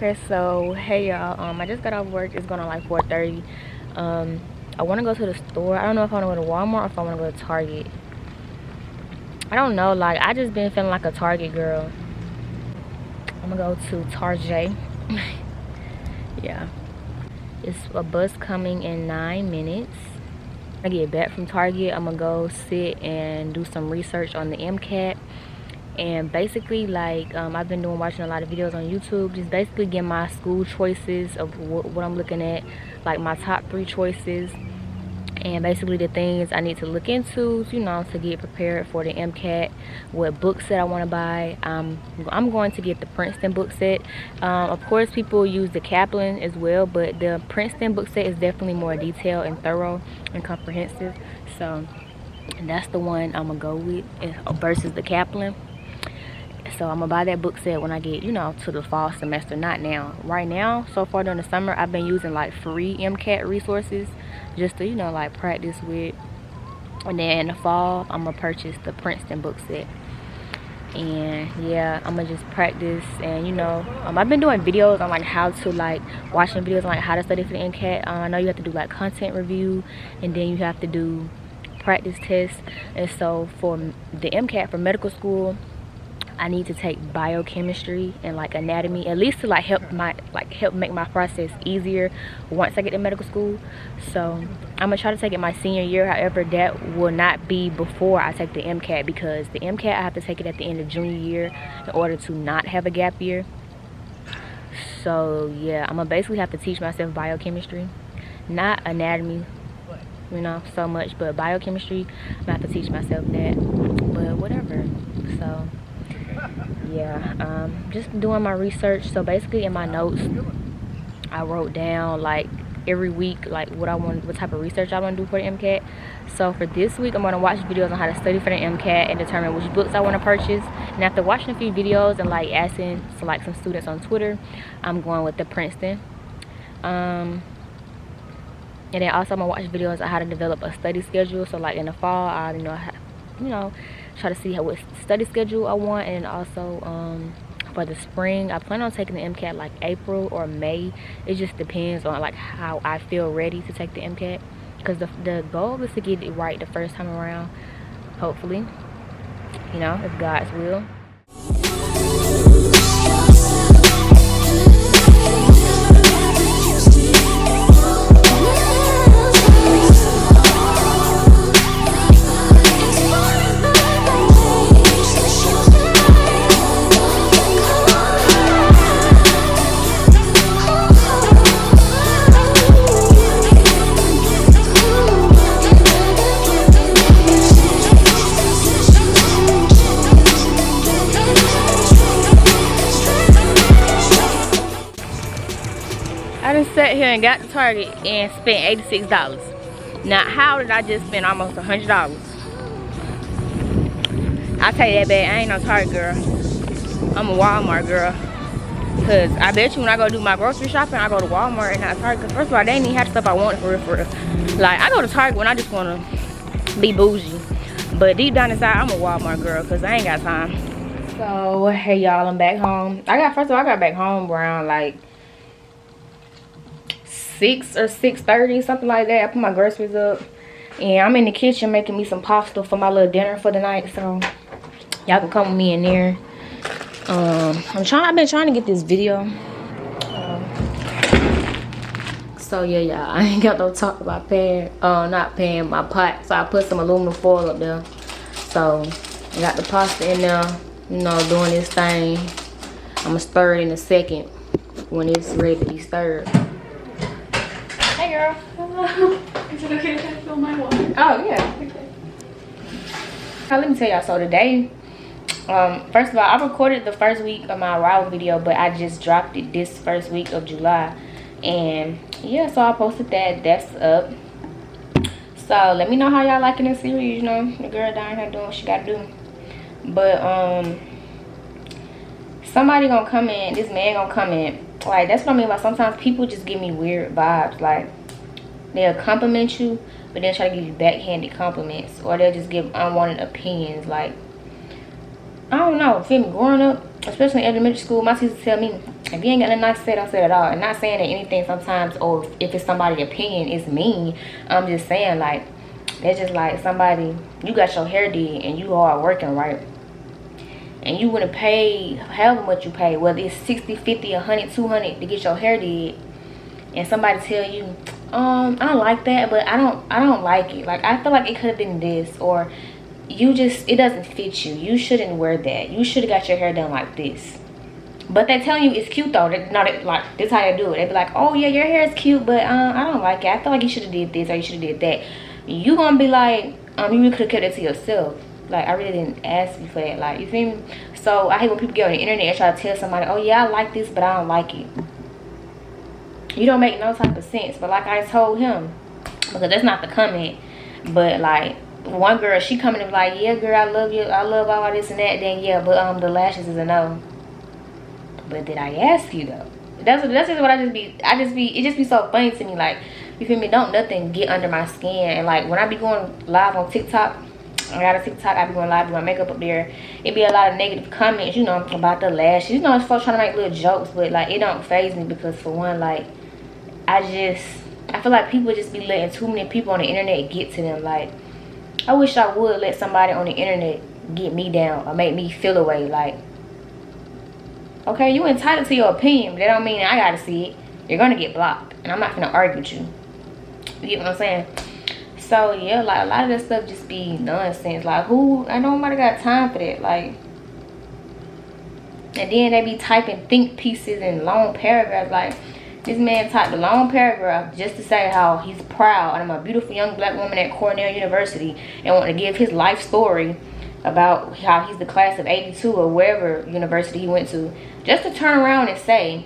Okay, so hey y'all, I just got off work. It's going on like 4:30. I want to go to the store. I don't know if I want to go to Walmart or if I want to go to Target. I don't know, like I just been feeling like a Target girl. I'm gonna go to Target. Yeah, it's a bus coming in 9 minutes. I get back from Target, I'm gonna go sit and do some research on the MCAT. And basically, like I've been watching a lot of videos on YouTube, just basically get my school choices of what I'm looking at, like my top 3 choices, and basically the things I need to look into, you know, to get prepared for the MCAT. What book set I want to buy. I'm going to get the Princeton book set. Of course, people use the Kaplan as well, but the Princeton book set is definitely more detailed and thorough and comprehensive. So that's the one I'm gonna go with versus the Kaplan. So I'm gonna buy that book set when I get, you know, to the fall semester. Not now. Right now, so far during the summer, I've been using like free MCAT resources just to, you know, like practice with. And then in the fall, I'm gonna purchase the Princeton book set. And yeah, I'm gonna just practice. And you know, I've been doing videos on like how to, like watching videos on like how to study for the MCAT. I know you have to do like content review, and then you have to do practice tests. And so for the MCAT for medical school, I need to take biochemistry and like anatomy, at least to like help make my process easier once I get to medical school. So I'm gonna try to take it my senior year. However, that will not be before I take the MCAT, because the MCAT I have to take it at the end of junior year in order to not have a gap year. So yeah, I'm gonna basically have to teach myself biochemistry, not anatomy, you know, so much, but biochemistry. I'm gonna have to teach myself that, but whatever. So yeah, just doing my research. So basically in my notes I wrote down like every week like what type of research I want to do for the MCAT. So for this week, I'm going to watch videos on how to study for the MCAT and determine which books I want to purchase. And after watching a few videos and like asking to like some students on Twitter, I'm going with the Princeton. And then also I'm going to watch videos on how to develop a study schedule. So like in the fall, I try to see what study schedule I want. And also for the spring, I plan on taking the MCAT like April or May. It just depends on like how I feel ready to take the MCAT, because the goal is to get it right the first time around, hopefully, you know, if God's will. I just sat here and got to Target and spent $86. Now, how did I just spend almost $100? I'll tell you that bad, I ain't no Target girl. I'm a Walmart girl. Cause I bet you when I go do my grocery shopping, I go to Walmart and not Target. Cause first of all, they ain't even have stuff I want for real. Like, I go to Target when I just wanna be bougie. But deep down inside, I'm a Walmart girl, cause I ain't got time. So, hey y'all, I'm back home. First of all, I got back home around like 6 or 6:30, something like that. I put my groceries up and I'm in the kitchen making me some pasta for my little dinner for the night. So y'all can come with me in there. I've been trying to get this video. So yeah, y'all, I ain't got no talk about not paying my pot. So I put some aluminum foil up there. So I got the pasta in there, you know, doing this thing. I'm gonna stir it in a second when it's ready to be stirred. Hey girl. Hello. Is it okay if I fill my water? Oh yeah. Okay. Now let me tell y'all, so today, first of all, I recorded the first week of my arrival video, but I just dropped it this first week of July. And yeah, so I posted that. That's up. So let me know how y'all liking this series. You know, the girl down here doing what she gotta do. But somebody gonna come in, this man gonna come in. Like, that's what I mean by sometimes people just give me weird vibes. Like, they'll compliment you, but then try to give you backhanded compliments, or they'll just give unwanted opinions. Like, I don't know, feel me? Growing up, especially in elementary school, my teachers tell me, if you ain't got nothing nice to say, don't say it at all. And not saying that anything sometimes, or if it's somebody's opinion, is mean. I'm just saying, like, it's just like somebody, you got your hair did and you hard working, right? And you wouldn't pay however much you pay, whether it's 60, 50, 100, 200 to get your hair did, and somebody tell you, I don't like that, but I don't like it. Like, I feel like it could have been this, or you just, it doesn't fit you. You shouldn't wear that. You should have got your hair done like this. But they telling you it's cute though. Like, this how they do it. They be like, oh yeah, your hair is cute, but I don't like it. I feel like you should have did this or you should have did that. You gonna be like, you really could have kept it to yourself. Like, I really didn't ask you for that. Like, you feel me? So I hate when people get on the internet and try to tell somebody, oh yeah, I like this, but I don't like it. You don't make no type of sense. But like I told him, because that's not the comment, but like, one girl, she coming and be like, yeah girl, I love you, I love all this and that. Then yeah, but the lashes is a no. But did I ask you though? That's just what it just be so funny to me. Like, you feel me? Don't nothing get under my skin. And like, when I be going live on TikTok, I got a TikTok, I be going live doing makeup up there. It be a lot of negative comments, you know, about the lashes. You know, it's folks trying to make little jokes, but like, it don't faze me, because for one, like, I feel like people just be letting too many people on the internet get to them. Like, I wish I would let somebody on the internet get me down or make me feel away. Like, okay, you entitled to your opinion, but that don't mean I gotta see it. You're gonna get blocked, and I'm not gonna argue with you. You get what I'm saying? So yeah, like, a lot of that stuff just be nonsense. Like, I know nobody got time for that. Like, and then they be typing think pieces and long paragraphs. Like, this man typed a long paragraph just to say how he's proud and I'm a beautiful young black woman at Cornell University, and want to give his life story about how he's the class of 82 or wherever university he went to, just to turn around and say,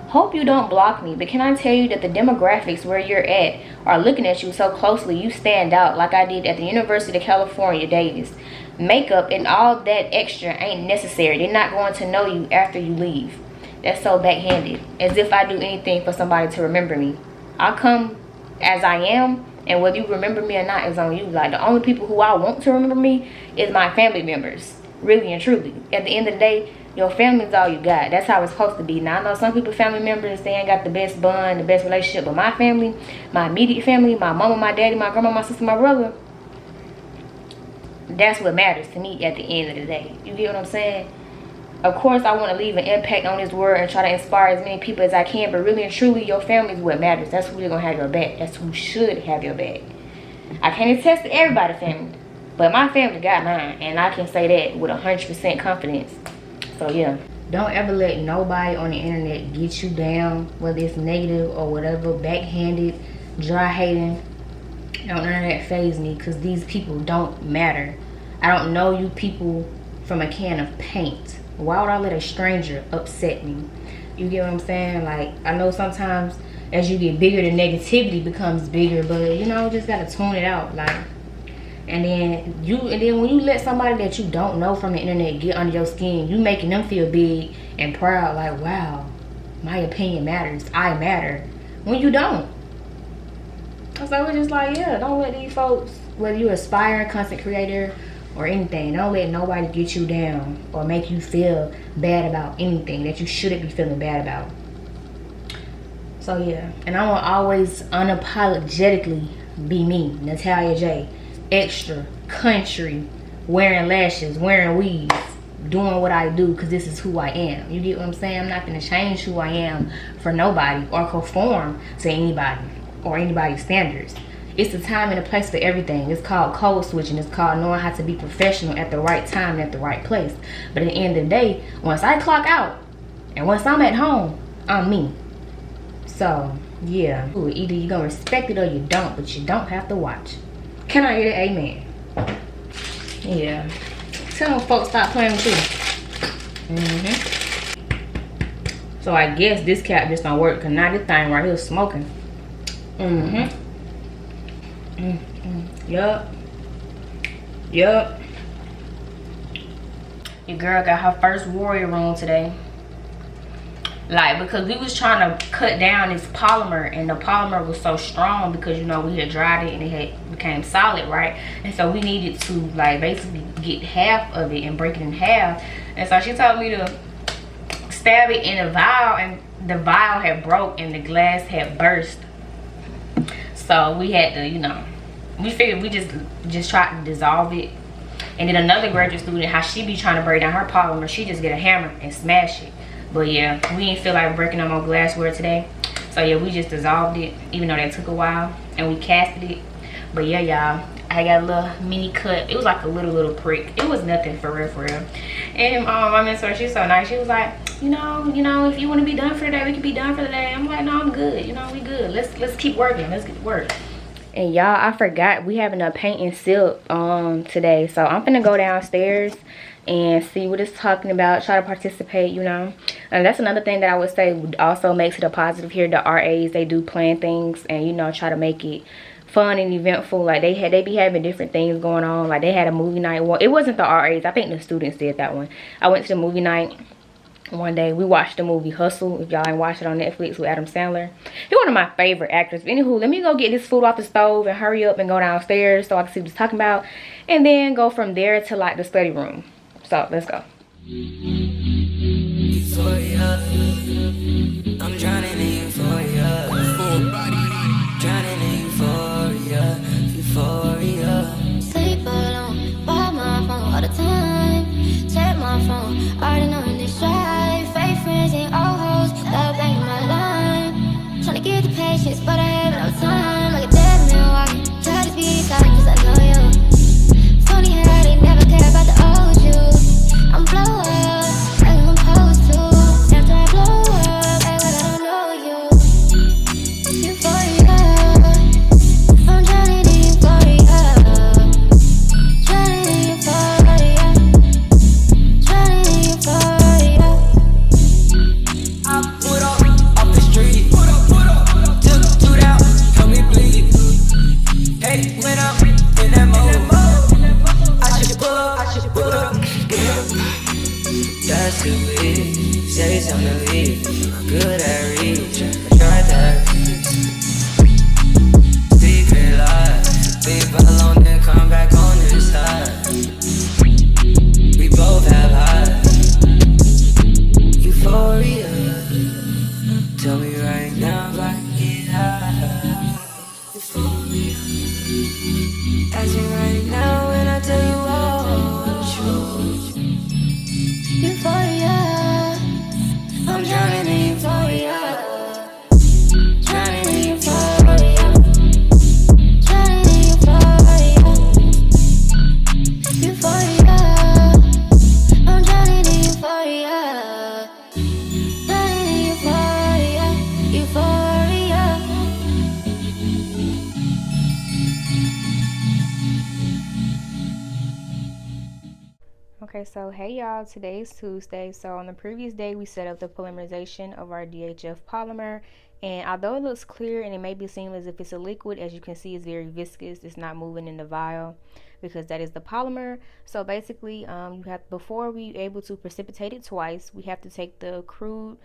hope you don't block me, but can I tell you that the demographics where you're at are looking at you so closely, you stand out like I did at the University of California, Davis. Makeup and all that extra ain't necessary. They're not going to know you after you leave. That's so backhanded. As if I do anything for somebody to remember me. I come as I am, and whether you remember me or not is on you. Like, the only people who I want to remember me is my family members. Really and truly. At the end of the day, your family's all you got. That's how it's supposed to be. Now, I know some people, family members, they ain't got the best bond, the best relationship. But my family, my immediate family, my mama, my daddy, my grandma, my sister, my brother, that's what matters to me at the end of the day. You get what I'm saying? Of course, I want to leave an impact on this world and try to inspire as many people as I can. But really and truly, your family is what matters. That's who's going to have your back. That's who should have your back. I can't attest to everybody's family, but my family got mine. And I can say that with 100% confidence. So, yeah. Don't ever let nobody on the internet get you down, whether it's negative or whatever, backhanded, dry hating. Don't none of that faze me, because these people don't matter. I don't know you people from a can of paint. Why would I let a stranger upset me? You get what I'm saying? Like, I know sometimes as you get bigger, the negativity becomes bigger, but you know, just gotta tune it out. Like, and then when you let somebody that you don't know from the internet get under your skin, you making them feel big and proud. Like, wow, my opinion matters. I matter. When you don't. So it's just like, yeah, don't let these folks, whether you're aspiring content creator or anything, don't let nobody get you down or make you feel bad about anything that you shouldn't be feeling bad about. So yeah, and I will always unapologetically be me, Natalia J. Extra, country, wearing lashes, wearing weaves, doing what I do, because this is who I am. You get what I'm saying? I'm not going to change who I am for nobody or conform to anybody or anybody's standards. It's the time and the place for everything. It's called code switching. It's called knowing how to be professional at the right time and at the right place. But at the end of the day, once I clock out and once I'm at home, I'm me. So, yeah. Ooh, either you're going to respect it or you don't, but you don't have to watch. Can I hear the amen? Yeah. Tell them folks stop playing with you. So I guess this cap just don't work, because now this thing right here is smoking. Yup. Your girl got her first warrior room today. like, because we was trying to cut down this polymer, and the polymer was so strong because, you know, we had dried it and it had became solid, right? And so we needed to, like, basically get half of it and break it in half. And so she told me to stab it in a vial, and the vial had broke and the glass had burst. So we had to, you know, we figured we just tried to dissolve it. And then another graduate student, how she be trying to break down her polymer, she just get a hammer and smash it. But yeah, we didn't feel like breaking no more glassware today. So yeah, we just dissolved it, even though that took a while, and we casted it. But yeah, y'all, I got a little mini cut. It was like a little prick. It was nothing for real. And my mentor, she's so nice. She was like, you know, if you want to be done for the day, we can be done for the day. I'm like, no, I'm good. You know, we good. Let's keep working. Let's get to work. And y'all, I forgot we having a paint and silk today. So I'm gonna go downstairs and see what it's talking about, try to participate, you know. And that's another thing that I would say also makes it a positive here. The RAs, they do plan things and, you know, try to make it fun and eventful. Like they be having different things going on. Like they had a movie night. Well, it wasn't the RAs, I think the students did that one. I went to the movie night one day. We watched the movie Hustle. If y'all ain't watched it on Netflix, with Adam Sandler. He's one of my favorite actors. Anywho, let me go get this food off the stove and hurry up and go downstairs so I can see what he's talking about, and then go from there to like the study room. So let's go. Euphoria. I'm drowning in euphoria. Drowning in euphoria. Euphoria. Sleep alone, buy my phone all the time. Check my phone, already knowing this drive. Fake friends and old hoes, love banging my line. Trying to get the patience, but I have no time. Like a dead man walking, try to be silent cause I know you. Funny how they never care about the old you. I'm blow up, like I'm supposed to. After I blow up, act like I don't know you. Euphoria, I'm drowning in euphoria. Drowning in euphoria. Drowning in euphoria. I put up off the street. Took 2 down, help me bleed. Hey, when I'm in that mode, I should pull up. That's who we say something to leave. Good at reaching, try that. Secret life, leave alone then come back on this side. We both have highs. Euphoria. Tell me right now if I can get high. Euphoria. Ask me right now when I tell you all the truth. Euphoria, I'm drowning in euphoria. Drowning in euphoria. Drowning in euphoria. Euphoria, I'm drowning in euphoria. Drowning in euphoria. Euphoria. Okay, so hey y'all, today's Tuesday. So on the previous day we set up the polymerization of our DHF polymer, and although it looks clear and it may be seen as if it's a liquid, as you can see it's very viscous. It's not moving in the vial because that is the polymer. So basically you have, before we able to precipitate it twice, we have to take the crude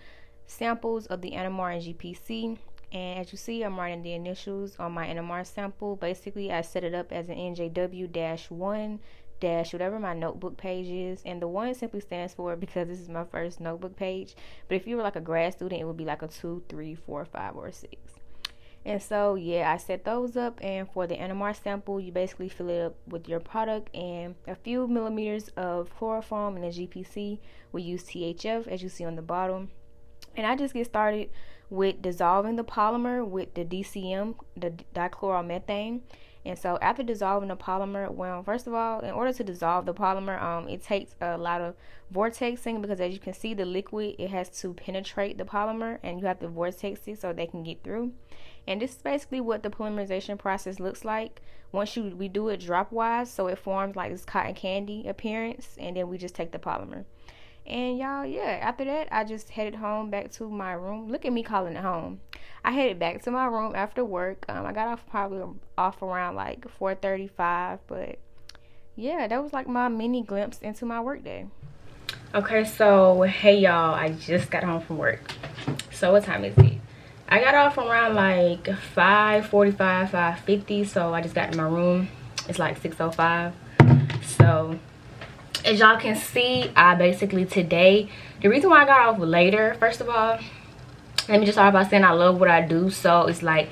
samples of the NMR and GPC. And as you see, I'm writing the initials on my NMR sample. Basically I set it up as an NJW-1 dash whatever my notebook page is, and the 1 simply stands for, because this is my first notebook page, but if you were like a grad student it would be like a 2, 3, 4, 5, or 6. And so yeah, I set those up, and for the NMR sample you basically fill it up with your product and a few millimeters of chloroform, and the GPC we use THF as you see on the bottom. And I just get started with dissolving the polymer with the DCM, the dichloromethane. And so after dissolving the polymer, well, first of all, in order to dissolve the polymer, it takes a lot of vortexing, because as you can see, the liquid, it has to penetrate the polymer, and you have to vortex it so they can get through. And this is basically what the polymerization process looks like. Once we do it drop wise, so it forms like this cotton candy appearance, and then we just take the polymer. And y'all, yeah, after that I just headed home back to my room. Look at me calling it home. I headed back to my room after work. I got off around like 4:35, but yeah, that was like my mini glimpse into my work day. Okay, so hey y'all, I just got home from work. So what time is it? I got off around like 5:45, 5:50. So I just got in my room. It's like 6:05. So as y'all can see, I basically today, the reason why I got off later, first of all, let me just start by saying I love what I do. So it's like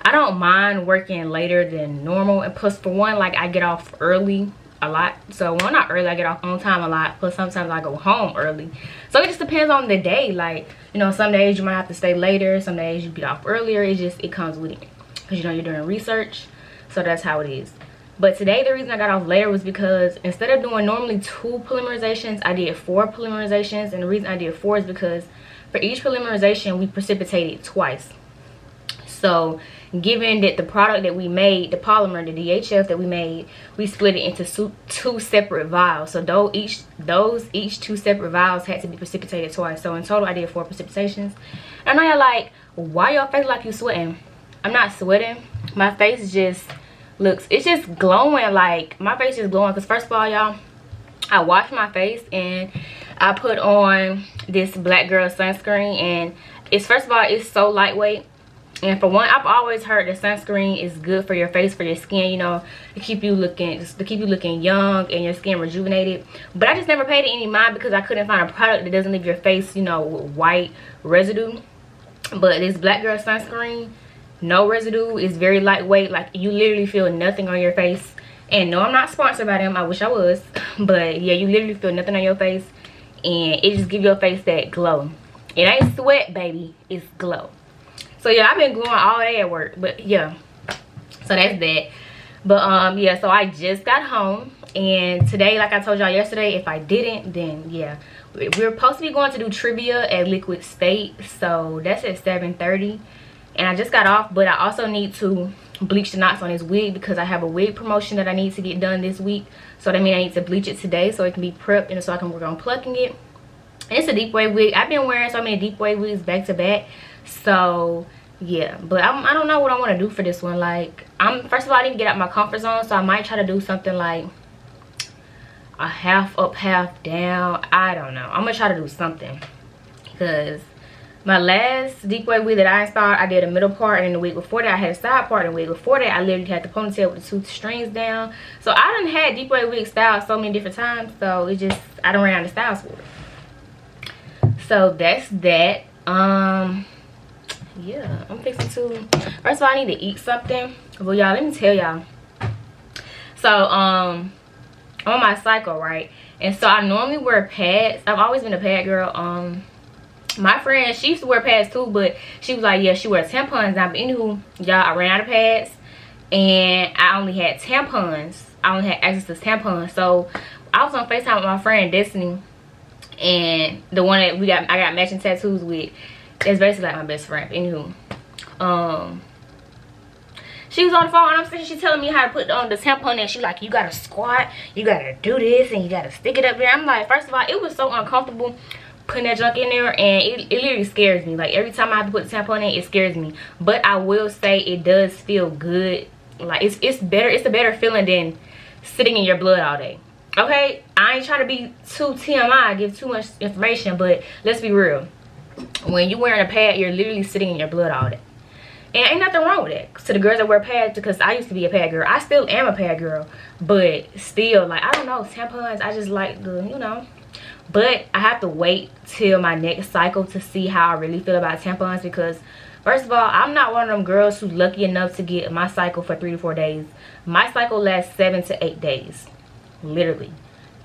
I don't mind working later than normal, and plus for one, like I get off early a lot. So when I'm not early, I get off on time a lot, plus sometimes I go home early. So it just depends on the day. Like, you know, some days you might have to stay later, some days you get off earlier. It comes with it, because you know you're doing research. So that's how it is. But today the reason I got off later was because instead of doing normally 2 polymerizations, I did 4 polymerizations. And the reason I did 4 is because for each polymerization we precipitated twice. So given that the product that we made, the polymer, the DHF that we made, we split it into 2 separate vials. So each 2 separate vials had to be precipitated twice. So in total I did 4 precipitations. And I know you're like, why your face like you sweating? I'm not sweating. My face just looks, it's just glowing. Like my face is glowing because first of all, y'all, I washed my face and I put on this Black Girl sunscreen, and it's, first of all, it's so lightweight. And for one, I've always heard that sunscreen is good for your face, for your skin, you know, to keep you looking young and your skin rejuvenated. But I just never paid it any mind because I couldn't find a product that doesn't leave your face, you know, with white residue. But this Black Girl sunscreen, no residue, is very lightweight. Like you literally feel nothing on your face. And no, I'm not sponsored by them. I wish I was. But yeah, you literally feel nothing on your face, and it just gives your face that glow. It ain't sweat, baby, it's glow. So yeah, I've been glowing all day at work. But yeah, so that's that. But yeah, so I just got home, and today, like I told y'all yesterday, if I didn't, then yeah, we're supposed to be going to do trivia at Liquid State. So that's at 7:30. And I just got off, but I also need to bleach the knots on this wig because I have a wig promotion that I need to get done this week. So that means I need to bleach it today so it can be prepped and so I can work on plucking it. And it's a deep wave wig. I've been wearing so many deep wave wigs back to back. So yeah, but I don't know what I want to do for this one. Like, first of all, I need to get out my comfort zone, so I might try to do something like a half up, half down. I don't know. I'm gonna try to do something because my last deep wave wig that I installed, I did a middle part, and in the wig before that I had a side part, and the wig before that I literally had the ponytail with the 2 strings down. So I done had deep wave wig styled so many different times, so it just, I don't run out of styles for it. So that's that. Yeah, I'm fixing to, first of all, I need to eat something. Well, y'all, let me tell y'all. So I'm on my cycle, right? And so I normally wear pads. I've always been a pad girl. My friend, she used to wear pads too, but she was like, yeah, she wears tampons now. But anywho, y'all, I ran out of pads and I only had tampons. I only had access to tampons. So I was on FaceTime with my friend Destiny, and the one that I got matching tattoos with. It's basically like my best friend. Anywho, she was on the phone and I'm sitting, she's telling me how to put on the tampon, and she like, you gotta squat, you gotta do this, and you gotta stick it up there. I'm like, first of all, it was so uncomfortable putting that junk in there, and it literally scares me. Like every time I have to put the tampon in, it scares me. But I will say it does feel good. Like it's better, it's a better feeling than sitting in your blood all day. Okay, I ain't trying to be too TMI, give too much information, but let's be real. When you're wearing a pad, you're literally sitting in your blood all day. And ain't nothing wrong with that. To the girls that wear pads, because I used to be a pad girl. I still am a pad girl. But still, like, I don't know, tampons, I just like the, you know. But I have to wait till my next cycle to see how I really feel about tampons, because first of all, I'm not one of them girls who's lucky enough to get my cycle for 3 to 4 days. My cycle lasts 7 to 8 days. Literally.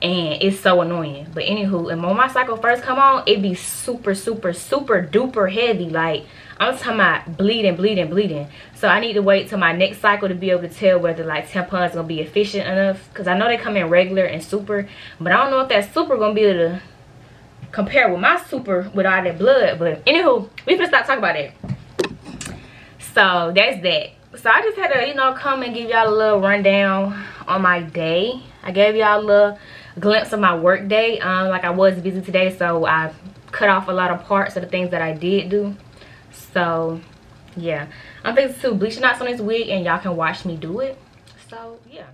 And it's so annoying. But anywho, and when my cycle first come on, it be super duper heavy. Like, I'm talking about bleeding. So I need to wait till my next cycle to be able to tell whether like tampons gonna be efficient enough, because I know they come in regular and super, but I don't know if that super gonna be able to compare with my super with all that blood. But anywho, we finna stop talking about that. So that's that. So I just had to, you know, come and give y'all a little rundown on my day. I gave y'all a little glimpse of my work day. Like, I was busy today, so I cut off a lot of parts of the things that I did do. So yeah, I'm fixing to bleach knots on this wig, and y'all can watch me do it. So yeah.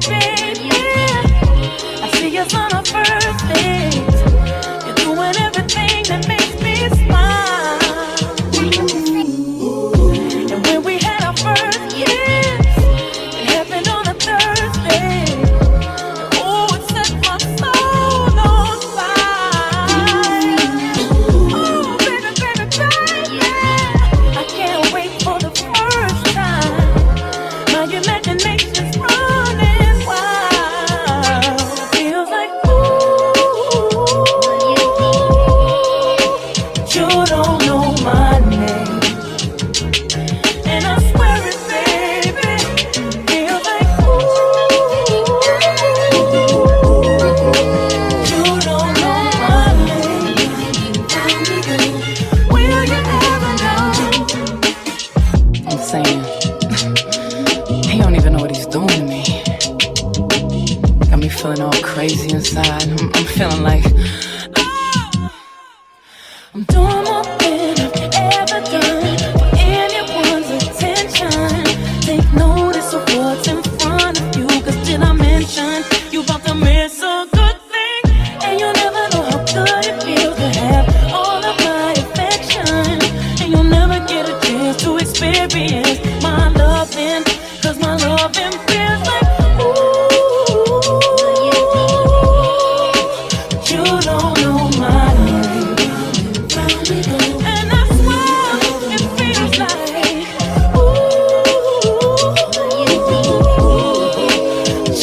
baby. I see us on our first date. You're doing everything that makes me smile. And when we had our first kiss, it happened on a Thursday. Oh, it set my soul on fire. Oh, baby, baby, baby, I can't wait for the first time. My imagination's running wild. Feels like you don't know my name. And I swear it, baby. Feels like you don't know my name. Will you ever know? I'm saying, he don't even know what he's doing to me. Got me feeling all crazy inside. I'm feeling like I'm doing more than I've ever done for anyone's attention. Take notice of what's in front of you, cause did I mention you about to miss a good thing? And you'll never know how good it feels to have all of my affection. And you'll never get a chance to experience my loving, cause my loving feels like you don't know my name. And I swear it feels like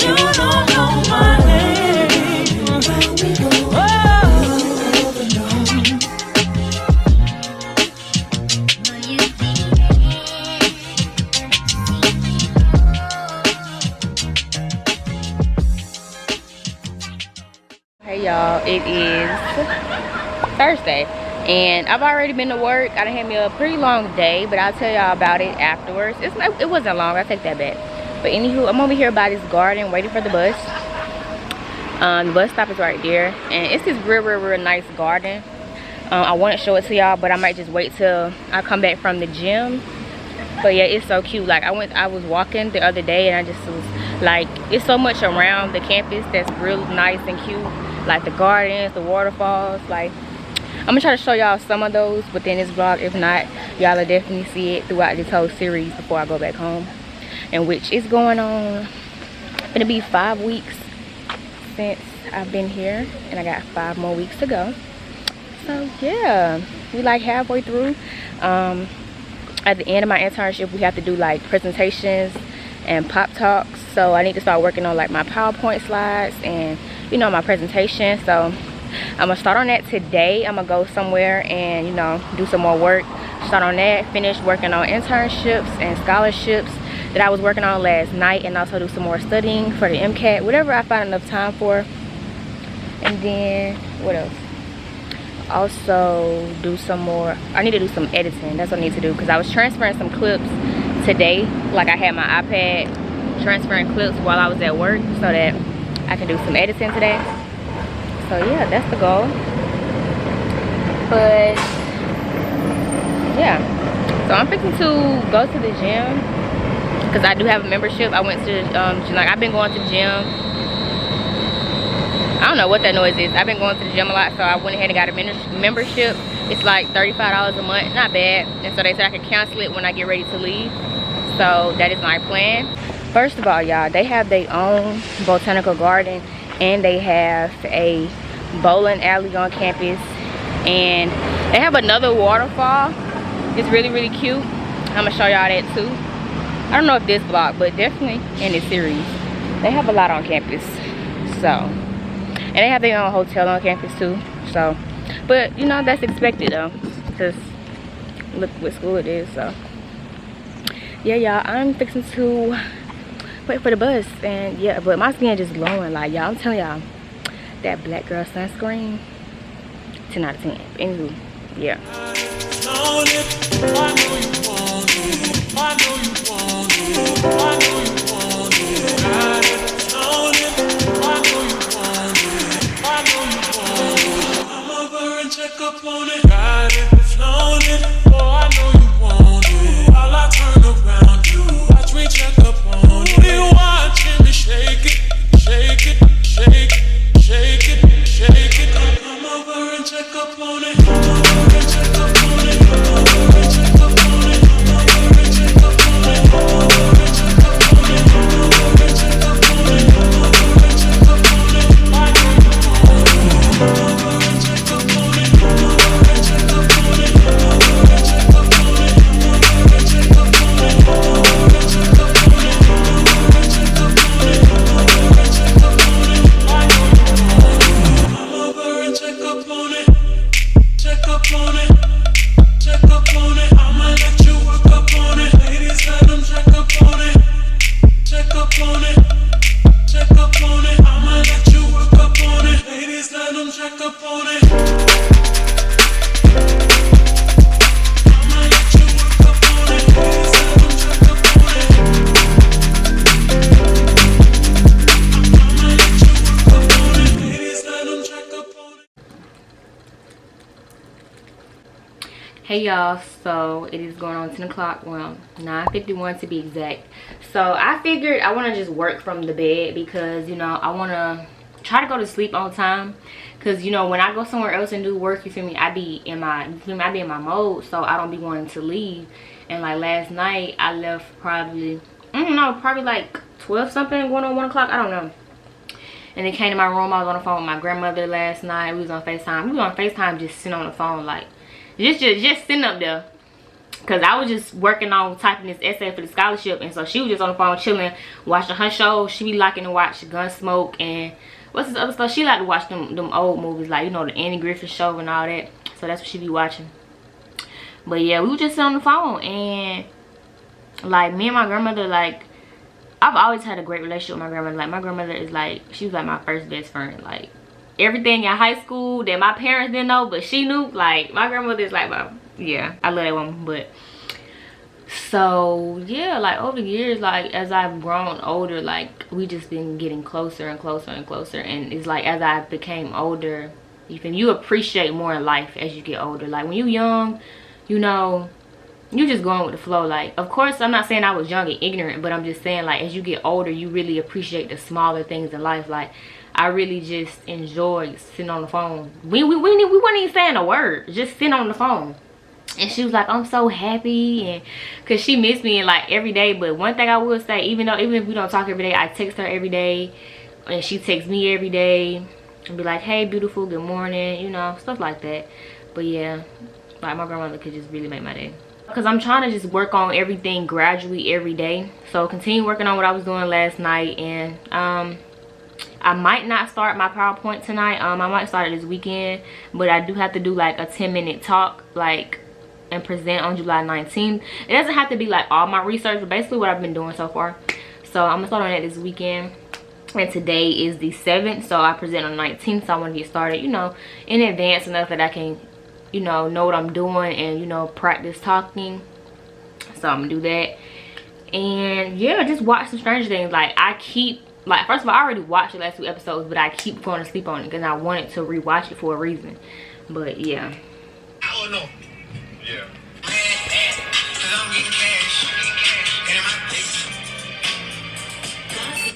you don't know my name. Hey y'all, it is Thursday and I've already been to work. I done had me a pretty long day, but I'll tell y'all about it afterwards. It wasn't long, I take that back. But anywho, I'm over here by this garden waiting for the bus. The bus stop is right there and it's this real nice garden. I want to show it to y'all, but I might just wait till I come back from the gym. But yeah, it's so cute. Like I was walking the other day and I just was like, it's so much around the campus that's real nice and cute. Like the gardens, the waterfalls. Like I'm gonna try to show y'all some of those within this vlog. If not, y'all will definitely see it throughout this whole series before I go back home, in which is going on. It's gonna be 5 weeks since I've been here and I got 5 more weeks to go. So yeah, we like halfway through. At the end of my internship, we have to do like presentations and pop talks. So I need to start working on like my PowerPoint slides and my presentation. So I'm gonna start on that today. I'm gonna go somewhere and do some more work, start on that, finish working on internships and scholarships that I was working on last night, and also do some more studying for the MCAT, whatever I find enough time for. And then what else? Also do some more, I need to do some editing. That's what I need to do, because I was transferring some clips today. Like I had my iPad transferring clips while I was at work so that I can do some editing today. So yeah, that's the goal. But yeah, so I'm fixing to go to the gym because I do have a membership. I went to like I've been going to the gym. I don't know what that noise is. I've been going to the gym a lot, so I went ahead and got a membership. It's like $35 a month, not bad. And so they said I can cancel it when I get ready to leave. So that is my plan. First of all, y'all, they have their own botanical garden and they have a bowling alley on campus, and they have another waterfall. It's really cute. I'm gonna show y'all that too. I don't know if this vlog, but definitely in this series. They have a lot on campus. So, and they have their own hotel on campus too. So, but that's expected though, because look what school it is. So yeah, y'all, I'm fixing to wait for the bus. And yeah, but my skin just glowing. Like y'all, I'm telling y'all, that black girl sunscreen, 10 out of 10. Anywho, yeah. Check up on it, got it, flown it. Oh, I know you want it. While I turn around, you watch me check up on it. You watching me shake it. on it. Check up on it. I'ma let you work up on it. Ladies, let them check up on it. I'ma let you work up on it. Ladies, let them check up on it. I'ma let you work up on it. Ladies, let them check up on it. Hey y'all, so it is going on 10 o'clock, well 9:51 to be exact. So I figured I want to just work from the bed because, you know, I want to try to go to sleep on time, because, you know, when I go somewhere else and do work, you feel me, I be in my mode, so I don't be wanting to leave. And like last night I left probably, I don't know, probably like 12 something, going on 1 o'clock, I don't know. And then came to my room. I was on the phone with my grandmother last night. We was on FaceTime just sitting on the phone, like just sitting up there, because I was just working on typing this essay for the scholarship, and so she was just on the phone chilling, watching her show. She be liking to watch Gunsmoke and what's this other stuff. She like to watch them old movies, like, you know, the Andy Griffith Show and all that. So that's what she be watching. But yeah, we were just sitting on the phone, and like me and my grandmother, like, I've always had a great relationship with my grandmother. Like, my grandmother is like, she was like my first best friend. Like, everything in high school that my parents didn't know, but she knew. Like, my grandmother is like my, yeah, I love that woman. But so yeah, like over the years, like as I've grown older, like we just been getting closer and closer and closer. And it's like as I became older, you appreciate more in life as you get older. Like when you're young, you know, you just going with the flow. Like, of course, I'm not saying I was young and ignorant, but I'm just saying, like, as you get older, you really appreciate the smaller things in life. Like, I really just enjoyed sitting on the phone. We weren't even saying a word, just sitting on the phone. And she was like, I'm so happy, and because she missed me, and like every day. But one thing I will say, even if we don't talk every day, I text her every day, and she texts me every day and be like, hey beautiful, good morning, you know, stuff like that. But yeah, like my grandmother could just really make my day, because I'm trying to just work on everything gradually every day. So continue working on what I was doing last night. And I might not start my PowerPoint tonight. I might start it this weekend, but I do have to do like a 10-minute talk, like, and present on July 19th. It doesn't have to be like all my research, but basically what I've been doing so far. So I'm gonna start on that this weekend. And today is the 7th, so I present on the 19th. So I want to get started, you know, in advance enough that I can, you know what I'm doing, and, you know, practice talking. So I'm gonna do that. And yeah, just watch some Stranger Things. Like, I keep, like, first of all, I already watched the last 2 episodes, but I keep going to sleep on it because I wanted to rewatch it for a reason. But yeah. Oh no. Yeah.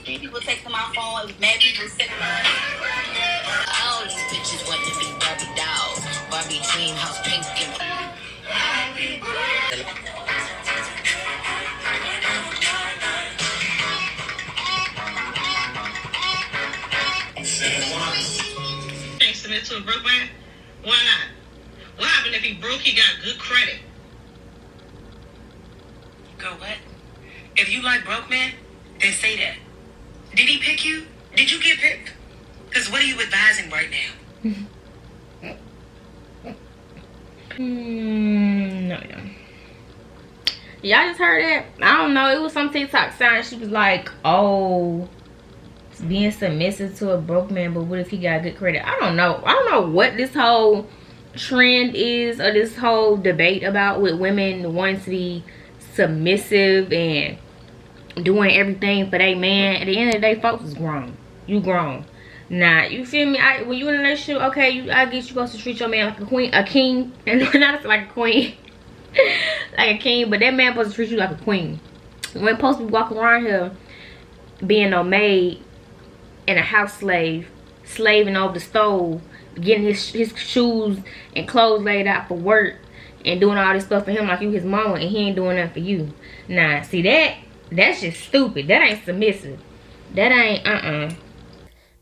People texting my phone, mad people sitting around. All these bitches want to be Barbie dolls. Barbie dream house pink and Can't submit to a broke man? Why not? What happened if he broke? He got good credit. girl, what? If you like broke man, then say that. Did he pick you? Did you get picked? Because what are you advising right now? No. Y'all just heard that? I don't know. It was some TikTok sign. She was like, oh, being submissive to a broke man, but what if he got good credit? I don't know. I don't know what this whole trend is, or this whole debate about, with women wanting to be submissive and doing everything for their man. At the end of the day, folks is grown. You grown. Nah, you feel me? When you in a relationship, okay, I guess you're supposed to treat your man like a queen, a king, and not like a queen. Like a king, but that man supposed to treat you like a queen. You ain't supposed to be walking around here being no maid and a house slave, slaving over the stove, getting his shoes and clothes laid out for work, and doing all this stuff for him like you his mama, and he ain't doing nothing for you. Nah, see, that's just stupid. That ain't submissive. That ain't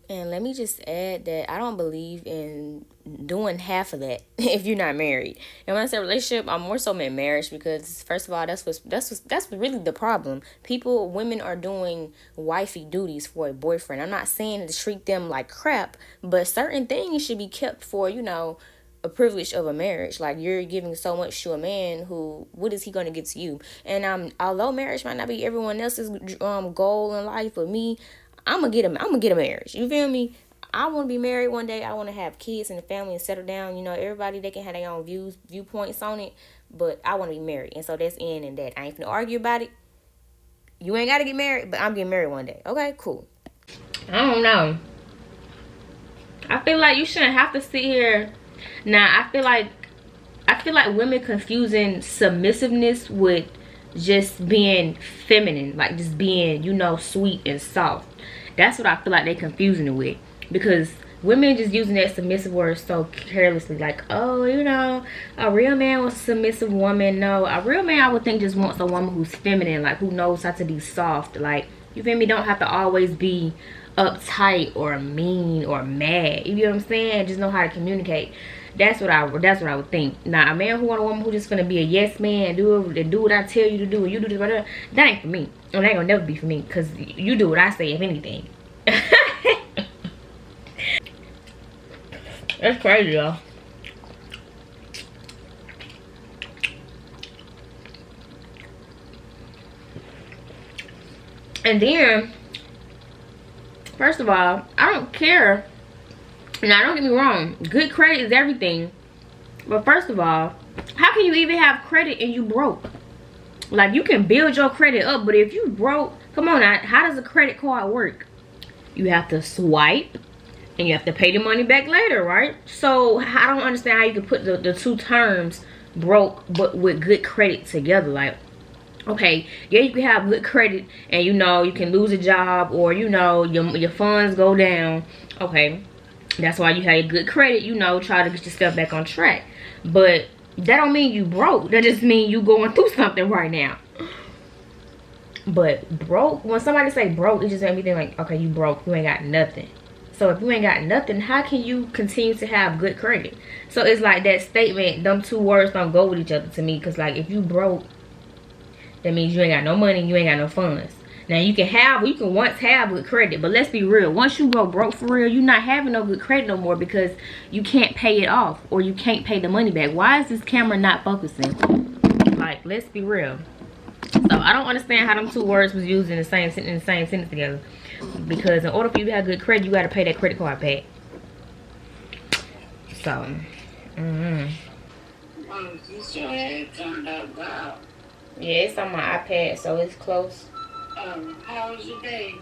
And let me just add that I don't believe in doing half of that if you're not married. And when I say relationship, I'm more so meant marriage, because first of all, that's really the problem. Women are doing wifey duties for a boyfriend. I'm not saying to treat them like crap, but certain things should be kept for, you know, a privilege of a marriage. Like, you're giving so much to a man who, what is he going to give to you? And although marriage might not be everyone else's goal in life, for me, I'm gonna get a marriage. You feel me? I want to be married one day. I want to have kids and a family and settle down. You know, everybody, they can have their own viewpoints on it, but I want to be married. And so that's in and that. I ain't finna argue about it. You ain't got to get married, but I'm getting married one day. Okay, cool. I don't know. I feel like you shouldn't have to sit here. Now, I feel like women confusing submissiveness with just being feminine, like just being, you know, sweet and soft. That's what I feel like they confusing it with, because women just using that submissive word so carelessly, like, oh, you know, a real man wants a submissive woman. No, a real man, I would think, just wants a woman who's feminine, like who knows how to be soft. Like, you feel me? Don't have to always be uptight or mean or mad. You know what I'm saying? Just know how to communicate. That's what I would think. Now, a man who want a woman who just gonna be a yes man, do what I tell you to do, and you do this, whatever, that ain't for me. And that ain't gonna never be for me, because you do what I say, if anything. That's crazy, y'all. And then, first of all, I don't care. Now, don't get me wrong. Good credit is everything. But first of all, how can you even have credit and you broke? Like, you can build your credit up, but if you broke, come on now, how does a credit card work? You have to swipe, and you have to pay the money back later, right? So, I don't understand how you can put the two terms, broke, but with good credit together. Like, okay, yeah, you can have good credit, and you know, you can lose a job, or you know, your funds go down. Okay, that's why you have good credit, you know, try to get yourself back on track. But that don't mean you broke. That just mean you going through something right now. But broke, when somebody say broke, it just makes me think like, okay, you broke, you ain't got nothing. So if you ain't got nothing, how can you continue to have good credit? So it's like that statement, them two words don't go with each other to me. Because like, if you broke, that means you ain't got no money, you ain't got no funds. Now, you can once have good credit, but let's be real. Once you go broke for real, you're not having no good credit no more, because you can't pay it off, or you can't pay the money back. Why is this camera not focusing? Like, let's be real. So I don't understand how them two words was used in the same sentence together. Because in order for you to have good credit, you got to pay that credit card back. So, yeah, it's on my iPad, so it's close. How was your day?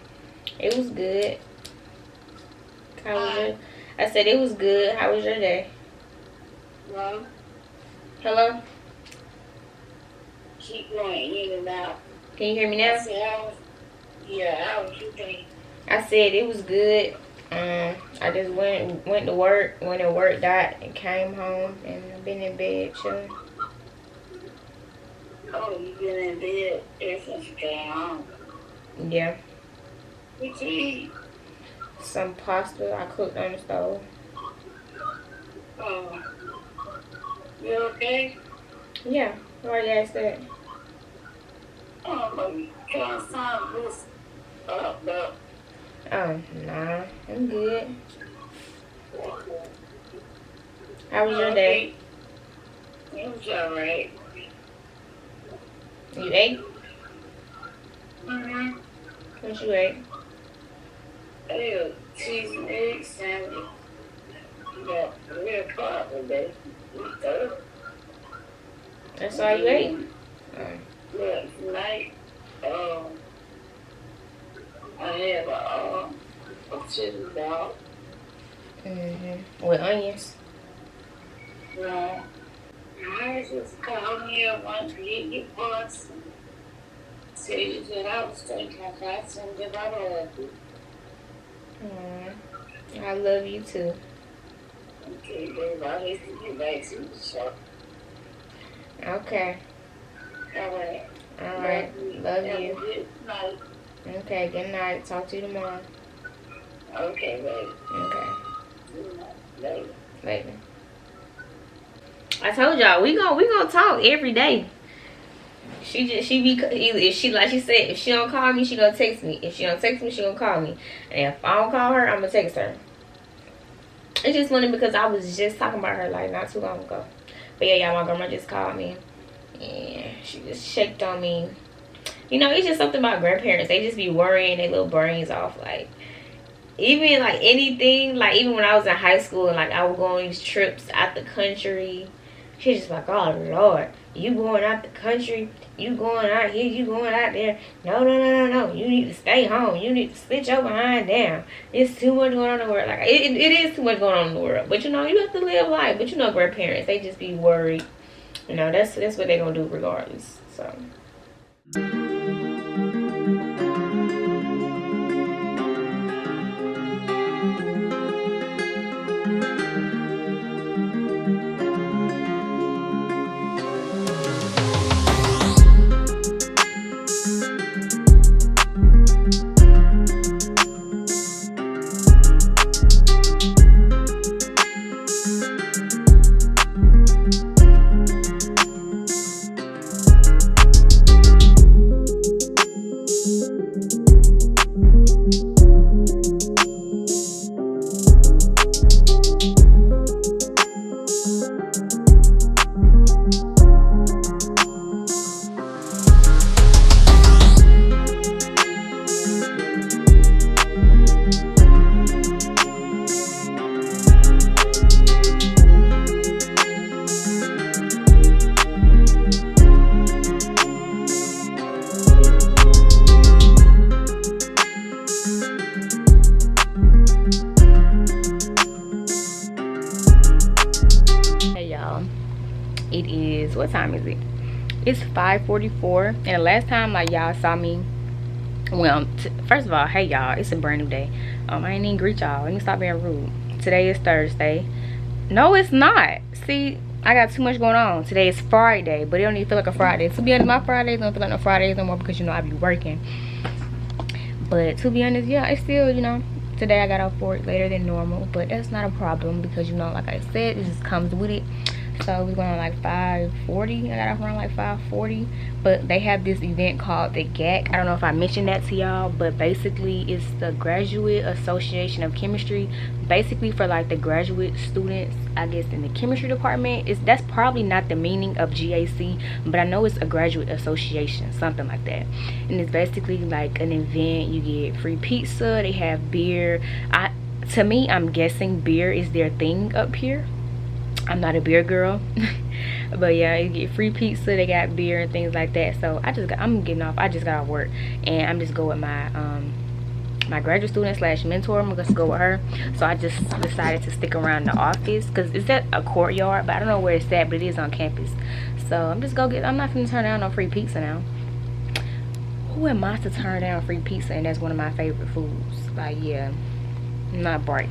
It was good. How was your? I said it was good. How was your day? Hello? Hello? Keep going in and out. Can you hear me now? I said, how was your day? I said it was good. I just went to work. When it worked out and came home, and I've been in bed chilling. Oh, you been in bed ever since you came home? Yeah. What you eat? Some pasta I cooked on the stove. Oh. You okay? Yeah. Why you asked that? Oh, but you can't sound this up, though. Oh, nah. I'm good. How was your day? It was alright. You ate? Mm-hmm. What you ate? I ate a cheese and egg sandwich. Yeah, real carb today. That's all you ate? Yeah, tonight, I had a chili dog. With onions? No. I just called me and wanted to get your parts. So you said I was thinking I got something about love you. I love you too. Okay, babe, I'll let you get back to the show. Okay. Alright. Alright. Love you. Good night. Okay, good night. Talk to you tomorrow. Okay, babe. Okay. Good night. Later. Later. I told y'all we gonna talk every day. If she don't call me, she gonna text me. If she don't text me, she gonna call me. And if I don't call her, I'm gonna text her. It's just funny because I was just talking about her like not too long ago. But yeah, y'all, my grandma just called me and she just checked on me. You know, it's just something about grandparents. They just be worrying their little brains off. Like, even like anything, like even when I was in high school and like I would go on these trips out the country, she's just like, oh Lord, you going out the country, you going out here, you going out there. No, no, no, no, no. You need to stay home. You need to sit your behind down. It's too much going on in the world. Like it is too much going on in the world. But you know, you have to live life. But you know, grandparents, they just be worried. You know, that's what they're gonna do regardless. So. It is, what time is it? It's 5:44, and the last time like y'all saw me, well, first of all, hey y'all, it's a brand new day. I ain't even greet y'all. Let me stop being rude. Today is Thursday. No, it's not. See, I got too much going on. Today is Friday, but it don't even feel like a Friday. To be honest, my Fridays don't feel like no Fridays no more because you know I be working. But to be honest, yeah, it's still, you know, today I got off work later than normal, but that's not a problem because you know, like I said, it just comes with it. So we're going like 5:40. I got off around like 5:40. But they have this event called the GAC. I don't know if I mentioned that to y'all, but basically it's the Graduate Association of Chemistry. Basically for like the graduate students, I guess, in the chemistry department. That's probably not the meaning of GAC, but I know it's a graduate association, something like that. And it's basically like an event. You get free pizza. They have beer. To me, I'm guessing beer is their thing up here. I'm not a beer girl. But yeah, you get free pizza, they got beer and things like that. So I'm getting off. I just got off work and I'm just going with my my graduate student slash mentor. I'm gonna go with her. So I just decided to stick around the office because it's at a courtyard, but I don't know where it's at, but it is on campus. So I'm just gonna I'm not gonna turn down no free pizza now. Who am I to turn down free pizza? And that's one of my favorite foods. Like, yeah, I'm not bright.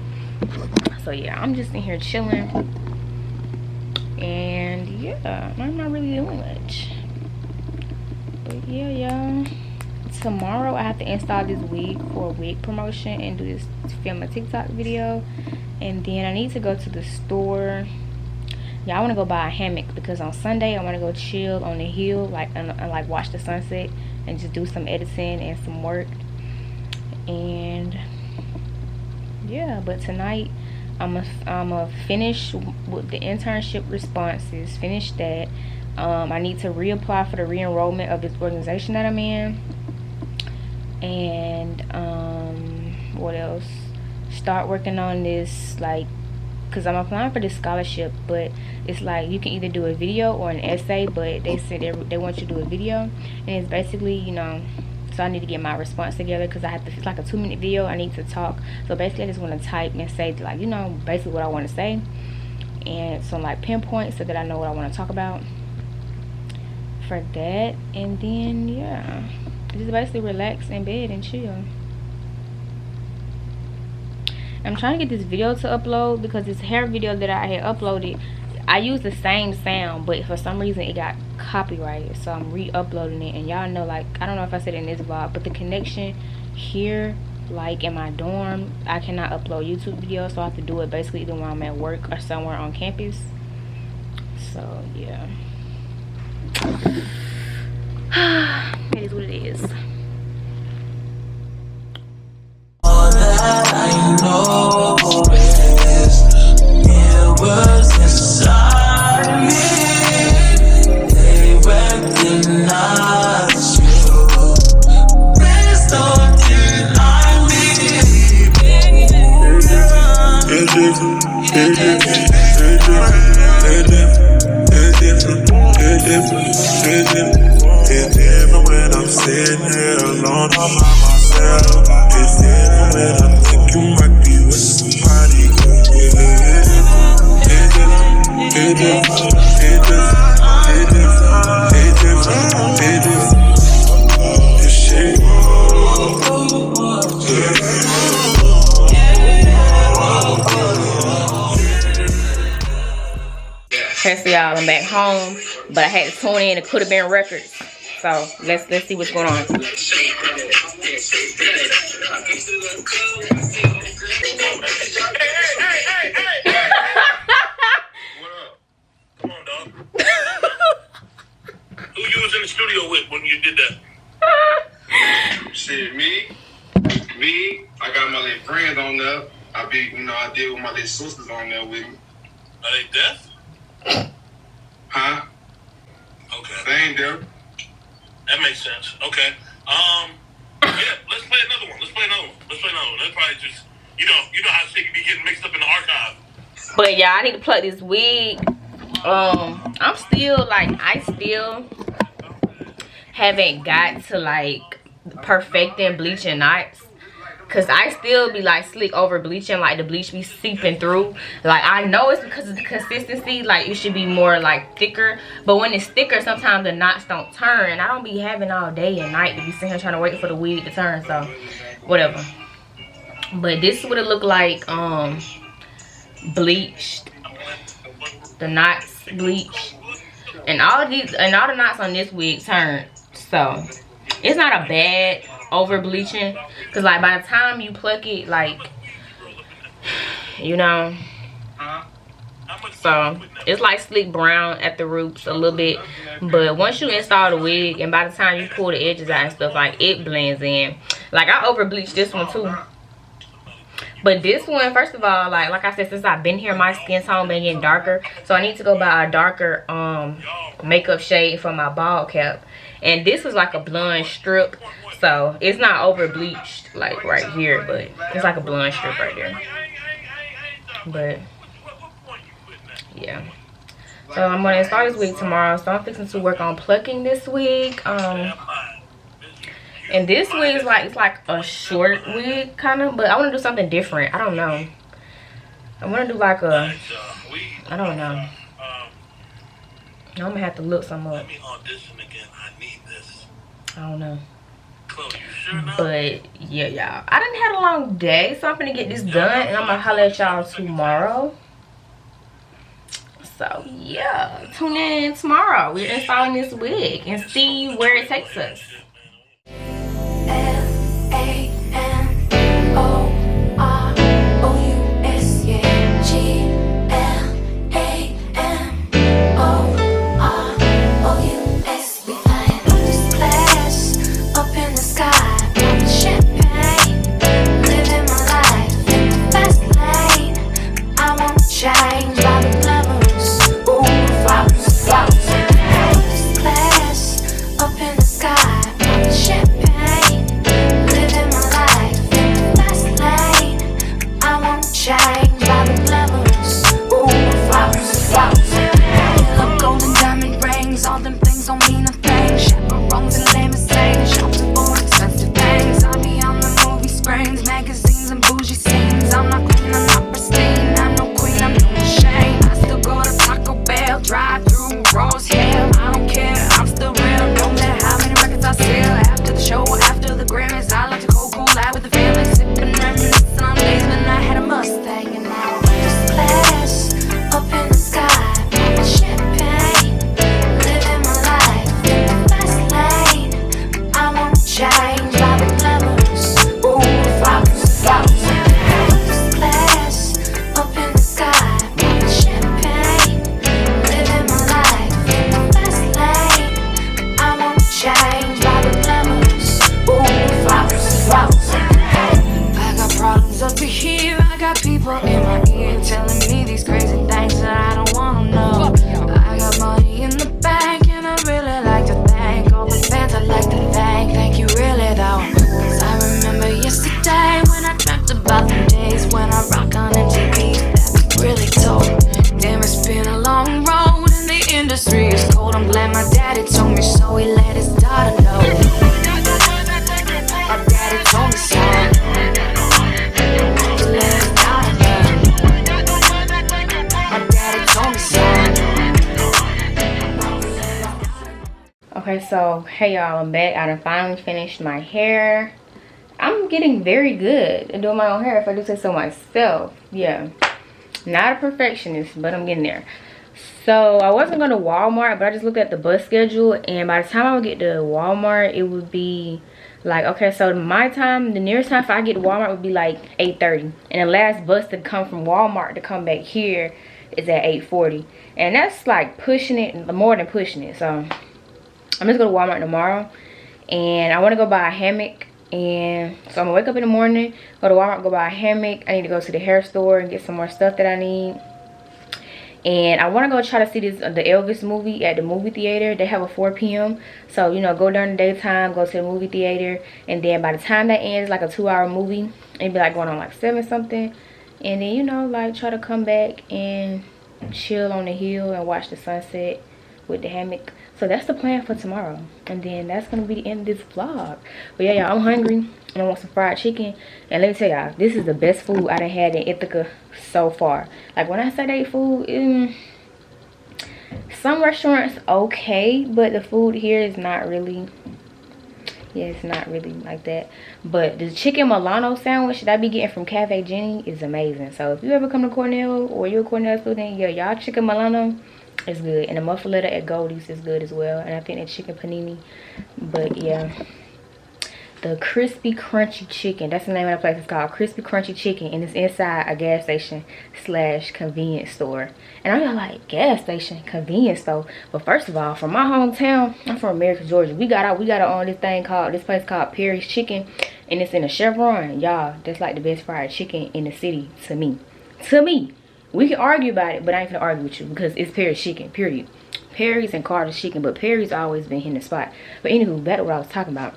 So yeah, I'm just in here chilling. And yeah, I'm not really doing much. But yeah, y'all, tomorrow I have to install this wig for a wig promotion and do this, film a TikTok video. And then I need to go to the store. Yeah, I want to go buy a hammock because on Sunday I want to go chill on the hill, like and like watch the sunset and just do some editing and some work. And yeah, but tonight I'm gonna finish with the internship responses, finish that. I need to reapply for the re-enrollment of this organization that I'm in. And what else? Start working on this, like, because I'm applying for this scholarship, but it's like you can either do a video or an essay, but they said they want you to do a video. And it's basically, you know, so I need to get my response together because I have to, it's like a 2-minute video. I need to talk. So basically I just want to type and say, like, you know, basically what I want to say and some like pinpoints so that I know what I want to talk about for that. And then yeah, just basically relax in bed and chill. I'm trying to get this video to upload because this hair video that I had uploaded, I used the same sound, but for some reason it got copyrighted, so I'm re-uploading it. And y'all know, like, I don't know if I said it in this vlog, but the connection here, like in my dorm, I cannot upload YouTube videos, so I have to do it basically either when I'm at work or somewhere on campus. So yeah, it is what it is. All that I know is It's different when I'm sitting here alone all by myself. It's different when I think you might be with somebody. So y'all, I'm back home, but I had to tune in. It could have been records. So let's see what's going on. Hey, what up? Come on, dog. Who you was in the studio with when you did that? Shit, me. I got my little friends on there. I deal with my little sisters on there with me. Are they deaf? Huh? Okay. They ain't there. That makes sense. Okay. Yeah, let's play another one. Let's play another one. That's probably just, you know how shit can be getting mixed up in the archive. But yeah, I need to plug this wig. I still haven't got to like perfecting bleaching knots. Cause I still be like slick over bleaching, like the bleach be seeping through. Like I know it's because of the consistency, like it should be more like thicker. But when it's thicker, sometimes the knots don't turn. I don't be having all day and night to be sitting here trying to wait for the wig to turn, so whatever. But this is what it look like bleached. The knots bleached. And all the knots on this wig turned. So it's not a bad over bleaching, because like by the time you pluck it, like, you know, so it's like slick brown at the roots a little bit. But once you install the wig and by the time you pull the edges out and stuff, like it blends in. Like I over bleached this one too. But this one, first of all, like I said, since I've been here, my skin tone been getting darker. So I need to go buy a darker makeup shade for my bald cap. And this is like a blonde strip. So it's not over bleached like right here, but it's like a blonde strip right there. But yeah. So I'm gonna install this wig tomorrow. So I'm fixing to work on plucking this wig. And this wig is like, it's like a short wig kind of, but I want to do something different. I don't know. I want to do like a, I don't know. I'm gonna have to look some up. Let me audition again. I need this. I don't know. Chloe, you sure now? But yeah, y'all, I done had a long day, so I'm gonna get this done and I'm gonna holler at y'all tomorrow. So yeah, tune in tomorrow. We're installing this wig and see where it takes us. Champagne. Okay, so hey y'all, I'm back. I done finally finished my hair. I'm getting very good at doing my own hair, if I do say so myself. Yeah, not a perfectionist, but I'm getting there. So I wasn't going to Walmart, but I just looked at the bus schedule, and by the time I would get to Walmart, it would be like, okay, so my time, the nearest time if I get to Walmart would be like 8:30, and the last bus to come from Walmart to come back here is at 8:40, and that's like pushing it, more than pushing it. So I'm just going to Walmart tomorrow, and I want to go buy a hammock. And so I'm gonna wake up in the morning, go to Walmart, go buy a hammock. I need to go to the hair store and get some more stuff that I need. And I want to go try to see the Elvis movie at the movie theater. They have a 4 p.m. So, you know, go during the daytime, go to the movie theater. And then by the time that ends, like a 2-hour movie, it'd be like going on like 7 something. And then, you know, like try to come back and chill on the hill and watch the sunset with the hammock. So that's the plan for tomorrow. And then that's going to be the end of this vlog. But yeah, y'all, I'm hungry. And I want some fried chicken. And let me tell y'all, this is the best food I done had in Ithaca so far. Like when I say they food, some restaurants okay, but the food here is not really, yeah, it's not really like that. But the chicken Milano sandwich that I be getting from Cafe Jenny is amazing. So if you ever come to Cornell or you're a Cornell student, yeah, y'all chicken Milano is good. And the muffaletta at Goldie's is good as well. And I think the chicken panini. But yeah, the crispy crunchy chicken, that's the name of the place. It's called Crispy Crunchy Chicken, and it's inside a gas station / convenience store. And I'm like, gas station, convenience store? But first of all, from my hometown, I'm from America, Georgia. We got on this place called Perry's Chicken, and it's in a Chevron. Y'all, that's like the best fried chicken in the city to me. We can argue about it, but I ain't gonna argue with you because it's Perry's Chicken, period. Perry's and Carter's Chicken, but Perry's always been hitting the spot. But anywho, back to what I was talking about.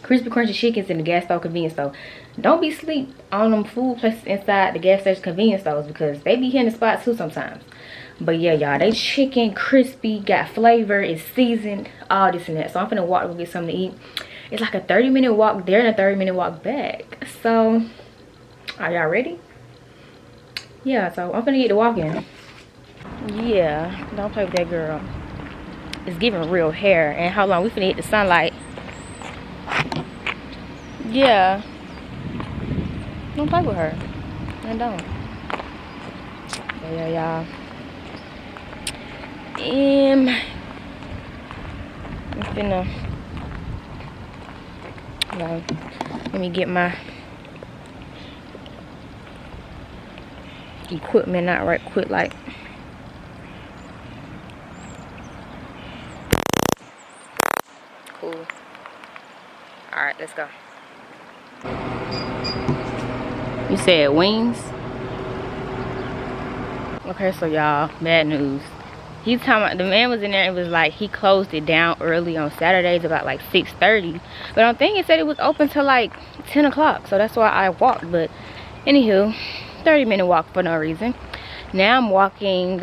Crispy Crunchy Chickens in the gas store convenience store. Don't be sleep on them food places inside the gas station convenience stores because they be hitting the spot too sometimes. But yeah, y'all, they chicken crispy, got flavor, it's seasoned, all this and that. So I'm finna walk to get something to eat. It's like a 30-minute walk there and a 30-minute walk back. So are y'all ready? Yeah, so I'm finna get to walking. Yeah, don't play with that girl. It's giving real hair. And how long we finna hit the sunlight? Yeah, don't play with her. I don't. Yeah, y'all. I'm finna, let me get my equipment out right quick, like. Cool. All right, let's go. You said wings? Okay, so y'all, bad news. He's talking about, the man was in there, it was like he closed it down early on Saturdays about like 6:30. But I'm thinking it said it was open till like 10 o'clock. So that's why I walked. But anywho, 30-minute walk for no reason. Now I'm walking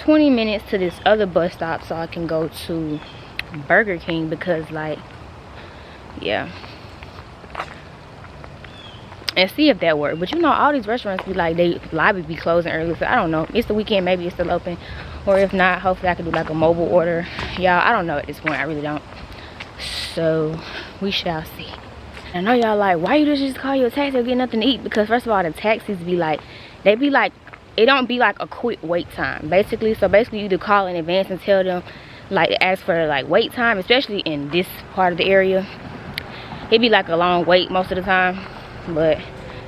20 minutes to this other bus stop so I can go to Burger King because like, yeah. And see if that works. But you know, all these restaurants be like, they lobby be closing early, so I don't know. It's the weekend, maybe it's still open, or if not, hopefully I can do like a mobile order. Y'all, I don't know at this point, I really don't. So we shall see. I know y'all like, why you just call you a taxi or get nothing to eat? Because first of all, the taxis be like, they be like, it don't be like a quick wait time basically. So basically you either call in advance and tell them, like, ask for like wait time, especially in this part of the area. It be like a long wait most of the time. But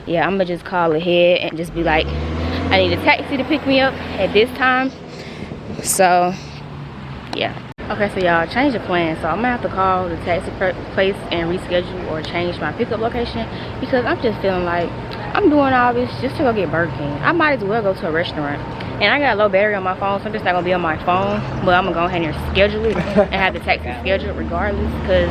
yeah, I'm gonna just call ahead and just be like, I need a taxi to pick me up at this time. So yeah, okay, so y'all, change the plan. So I'm gonna have to call the taxi place and reschedule or change my pickup location because I'm just feeling like I'm doing all this just to go get Burger King. I might as well go to a restaurant. And I got a low battery on my phone, so I'm just not gonna be on my phone, but I'm gonna go ahead and schedule it and have the taxi scheduled regardless, because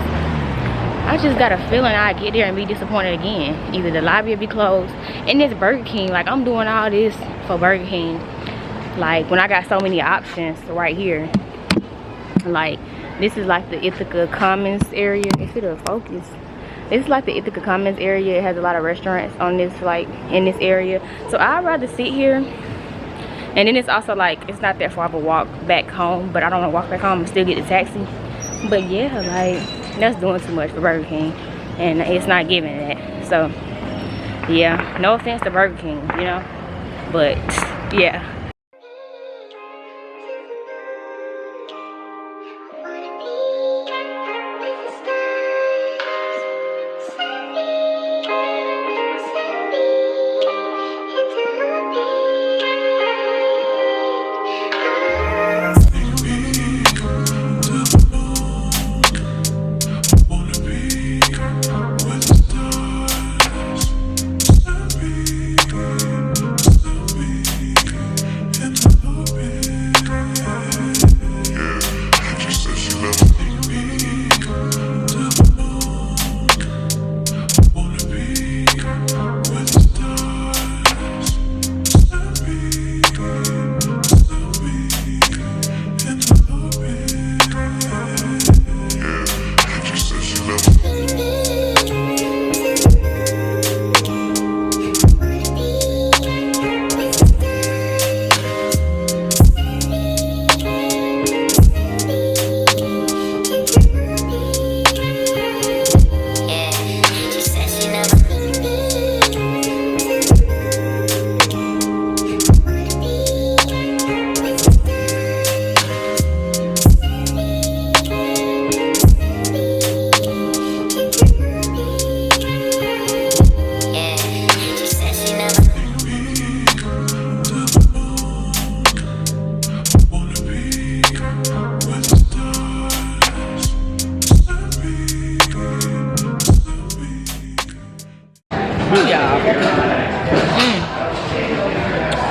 I just got a feeling I'd get there and be disappointed again. Either the lobby will be closed, and this Burger King, like, I'm doing all this for Burger King, like, when I got so many options right here. Like, this is like the Ithaca Commons area. If it'll focus. It's like the Ithaca Commons area. It has a lot of restaurants on this, like, in this area. So I'd rather sit here. And then it's also like, it's not that far of a walk back home, but I don't want to walk back home and still get the taxi. But yeah, like that's doing too much for Burger King, and it's not giving that. So yeah, no offense to Burger King, you know, but yeah.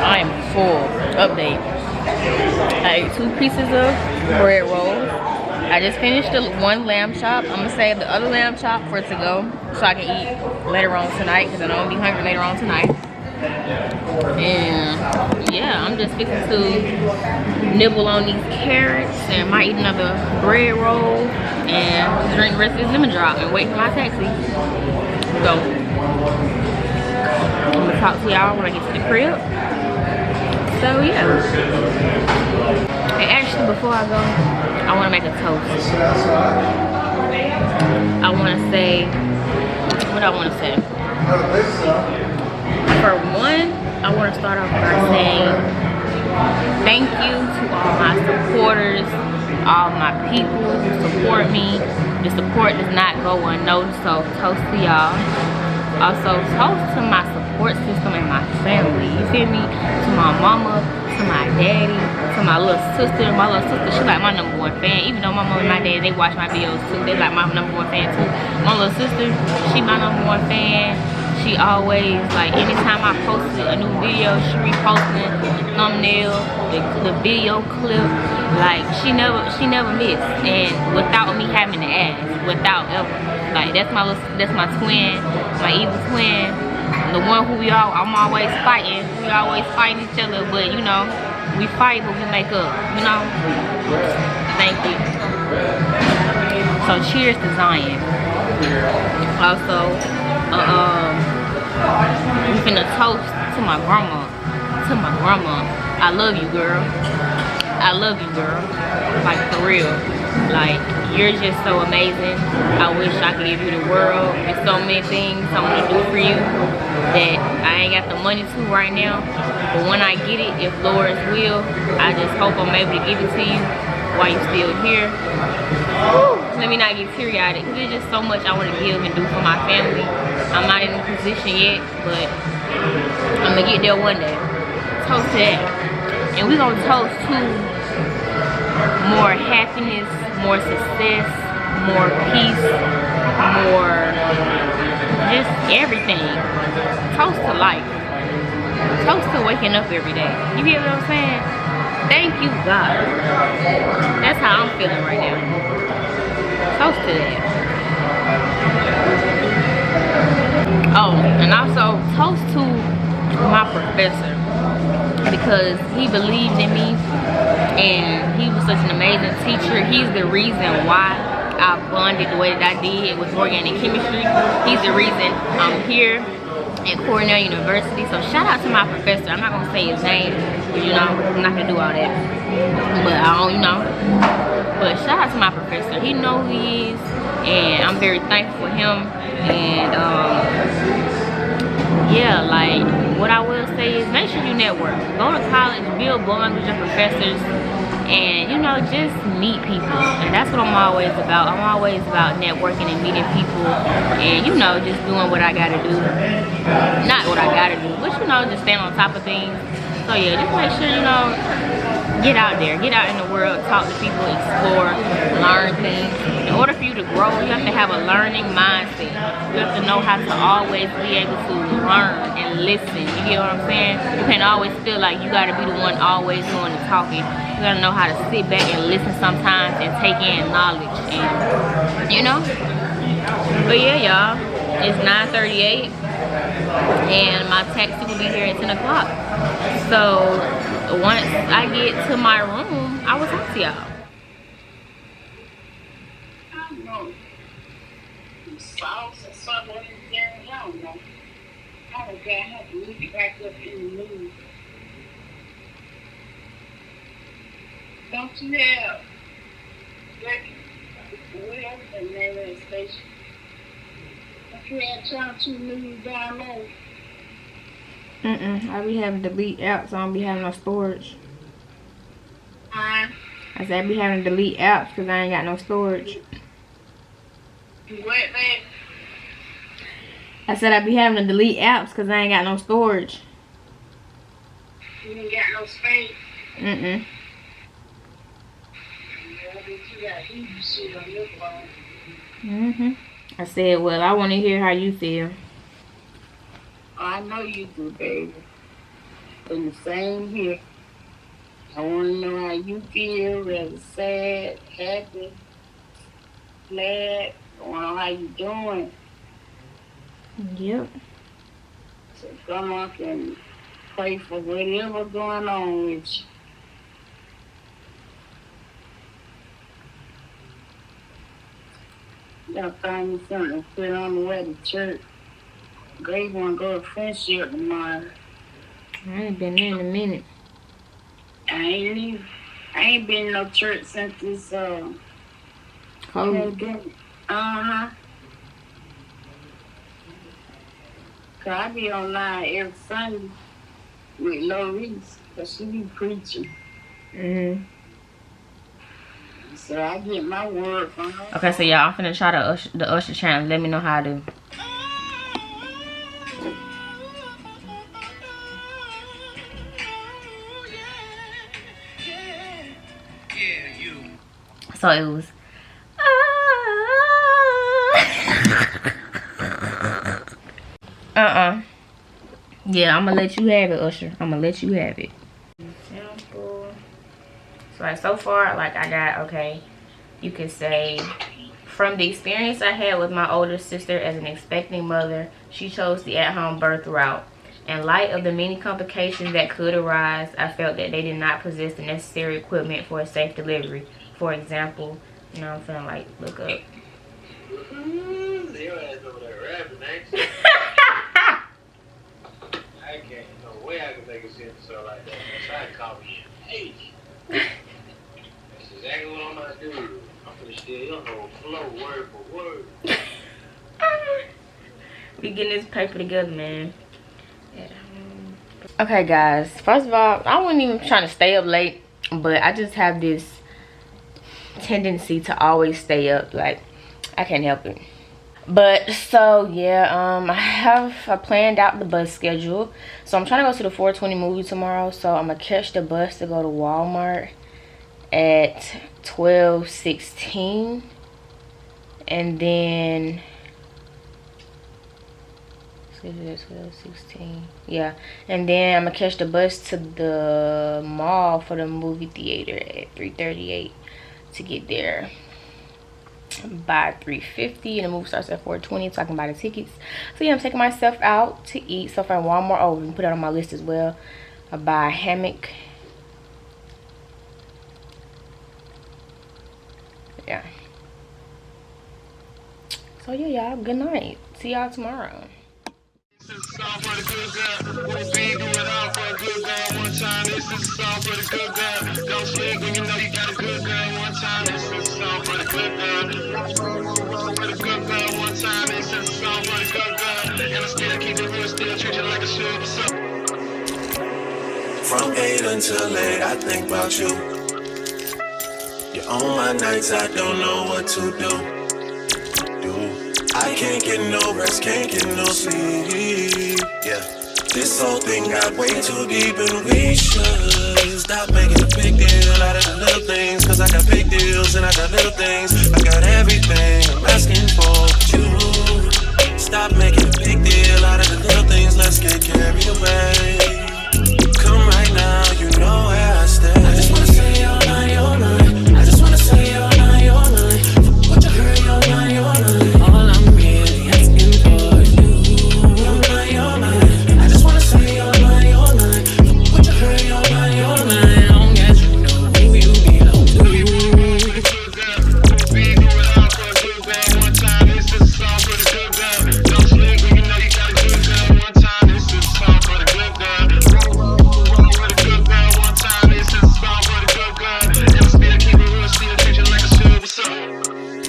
I am full. Update. I ate 2 pieces of bread rolls. I just finished the one lamb chop. I'm gonna save the other lamb chop for to go so I can eat later on tonight because I know I'm gonna be hungry later on tonight. And yeah, I'm just fixing to nibble on these carrots and might eat another bread roll and drink the rest of this lemon drop and wait for my taxi. So I'm gonna talk to y'all when I get to the crib. So yeah. And actually before I go, I wanna make a toast. I wanna say, what I wanna say? For one, I wanna start off by saying thank you to all my supporters, all my people who support me. The support does not go unnoticed, so toast to y'all. Also, toast to my support system and my family. You feel me? To my mama, to my daddy, to my little sister. My little sister, she like my #1 fan. Even though my mom and my dad, they watch my videos too. They like my #1 fan too. My little sister, she my #1 fan. She always, like, anytime I posted a new video, she reposting the thumbnail, the video clip. Like, she never missed. And without me having to ask, without ever. Like, that's my twin, my evil twin. The one who I'm always fighting. We always fighting each other, but you know, we fight but we make up, you know? Thank you. So cheers to Zion. Also, we finna toast to my grandma. To my grandma. I love you, girl. I love you, girl. Like, for real. Like, you're just so amazing. I wish I could give you the world. There's so many things I want to do for you that I ain't got the money to right now. But when I get it, if Lord's will, I just hope I'm able to give it to you while you're still here. Woo. Let me not get teary-eyed because there's just so much I want to give and do for my family. I'm not in a position yet, but I'm going to get there one day. Toast to that. And we're going to toast to more happiness, more success, more peace, more just everything. Toast to life. Toast to waking up every day. You hear what I'm saying? Thank you, God. That's how I'm feeling right now. Toast to that. Oh, and also toast to my professor, because he believed in me and he was such an amazing teacher. He's the reason why I bonded the way that I did with organic chemistry. He's the reason I'm here. at Cornell University. So shout out to my professor. I'm not gonna say his name, because you know I'm not gonna do all that. But I don't, you know. But shout out to my professor. He knows who he is, and I'm very thankful for him. And yeah, like what I will say is make sure you network. Go to college, build bonds with your professors, and you know, just meet people. And that's what I'm always about. I'm always about networking and meeting people, and you know, just doing what I gotta do. Not what I gotta do, but you know, just staying on top of things. So yeah, just make sure, you know, get out there, get out in the world, talk to people, explore, learn things. In order for you to grow, you have to have a learning mindset. You have to know how to always be able to learn and listen. You get what I'm saying? You can't always feel like you gotta be the one always doing the talking. You gotta know how to sit back and listen sometimes and take in knowledge, and you know. But yeah, y'all, it's 9:38 and my taxi will be here at 10 o'clock. So once I get to my room, I will talk to y'all. I don't know. Sauce or something in there, I don't know. I don't care. I have to look it back up in the news. Don't you have whatever the name of the station? Don't you have Channel 2 News down there? I be having to delete apps, so I don't be having no storage. I said I be having to delete apps because I ain't got no storage. What, man? I said I be having to delete apps because I ain't got no storage. You ain't got no space? Yeah, but you got HBCU on your phone. I said, well, I want to hear how you feel. Oh, I know you do, baby. And the same here. I want to know how you feel, whether sad, happy, glad. I want to know how you doing. Yep. So come up and pray for whatever going on with you. Gotta find me something to put on the way to church. Grace wanna go to friendship tomorrow. I ain't been there in a minute. I ain't been in no church since this COVID. pandemic. Cause I be online every Sunday with Lorice, cause she be preaching. So I get my word from her. Okay, so y'all, I'm finna try the Usher challenge. Let me know how I do. So it was. Yeah, I'm gonna let you have it, Usher. I'm gonna let you have it. Sample. So like so far, like I got, okay, you could say, from the experience I had with my older sister as an expecting mother, she chose the at-home birth route. In light of the many complications that could arise, I felt that they did not possess the necessary equipment for a safe delivery. For example, you know, I'm finna like look up. Your ass over there rapping, ain't you? I can't, no way I can make a sentence so like that. Try to call me H. That's exactly what I'm gonna do. I'm gonna steal your whole flow word for word. We getting this paper together, man. Okay, guys. First of all, I wasn't even trying to stay up late, but I just have this tendency to always stay up. Like, I can't help it. But so yeah, I planned out the bus schedule. So I'm trying to go to the 420 movie tomorrow. So I'm gonna catch the bus to go to Walmart at 12:16, and then schedule at 12:16. Yeah, and then I'm gonna catch the bus to the mall for the movie theater at 3:38 to get there by 3:50, and the movie starts at 4:20, so I can buy the tickets. So yeah, I'm taking myself out to eat. So from Walmart, oh, we can put it on my list as well. I buy a hammock. Yeah. So yeah, y'all, good night. See y'all tomorrow. This is a song for the good girl. We'll be doing it all for a good girl one time. This is a song for the good girl. Don't sleep when you know you got a good girl one time. This is a song for the good girl. For the good girl one time. This is a song for the good girl. And I still keep it real, still treat you like a superstar. From 8 until late, I think about you. You're on my nights, I don't know what to do. I can't get no rest, can't get no sleep. Yeah, this whole thing got way too deep, and we should stop making a big deal out of the little things. Cause I got big deals and I got little things. I got everything I'm asking for, but you stop making a big deal out of the little things. Let's get carried away. Come right now, you know where I stay. I just wanna say you're mine, you're mine. I just wanna say you're mine, you're mine. What you heard, you're mine, you're mine. All I'm really asking for is you. You're mine, you're mine. I just wanna say you're mine, you're mine. What you heard, you're mine, you're mine. Long as you know who you belong to.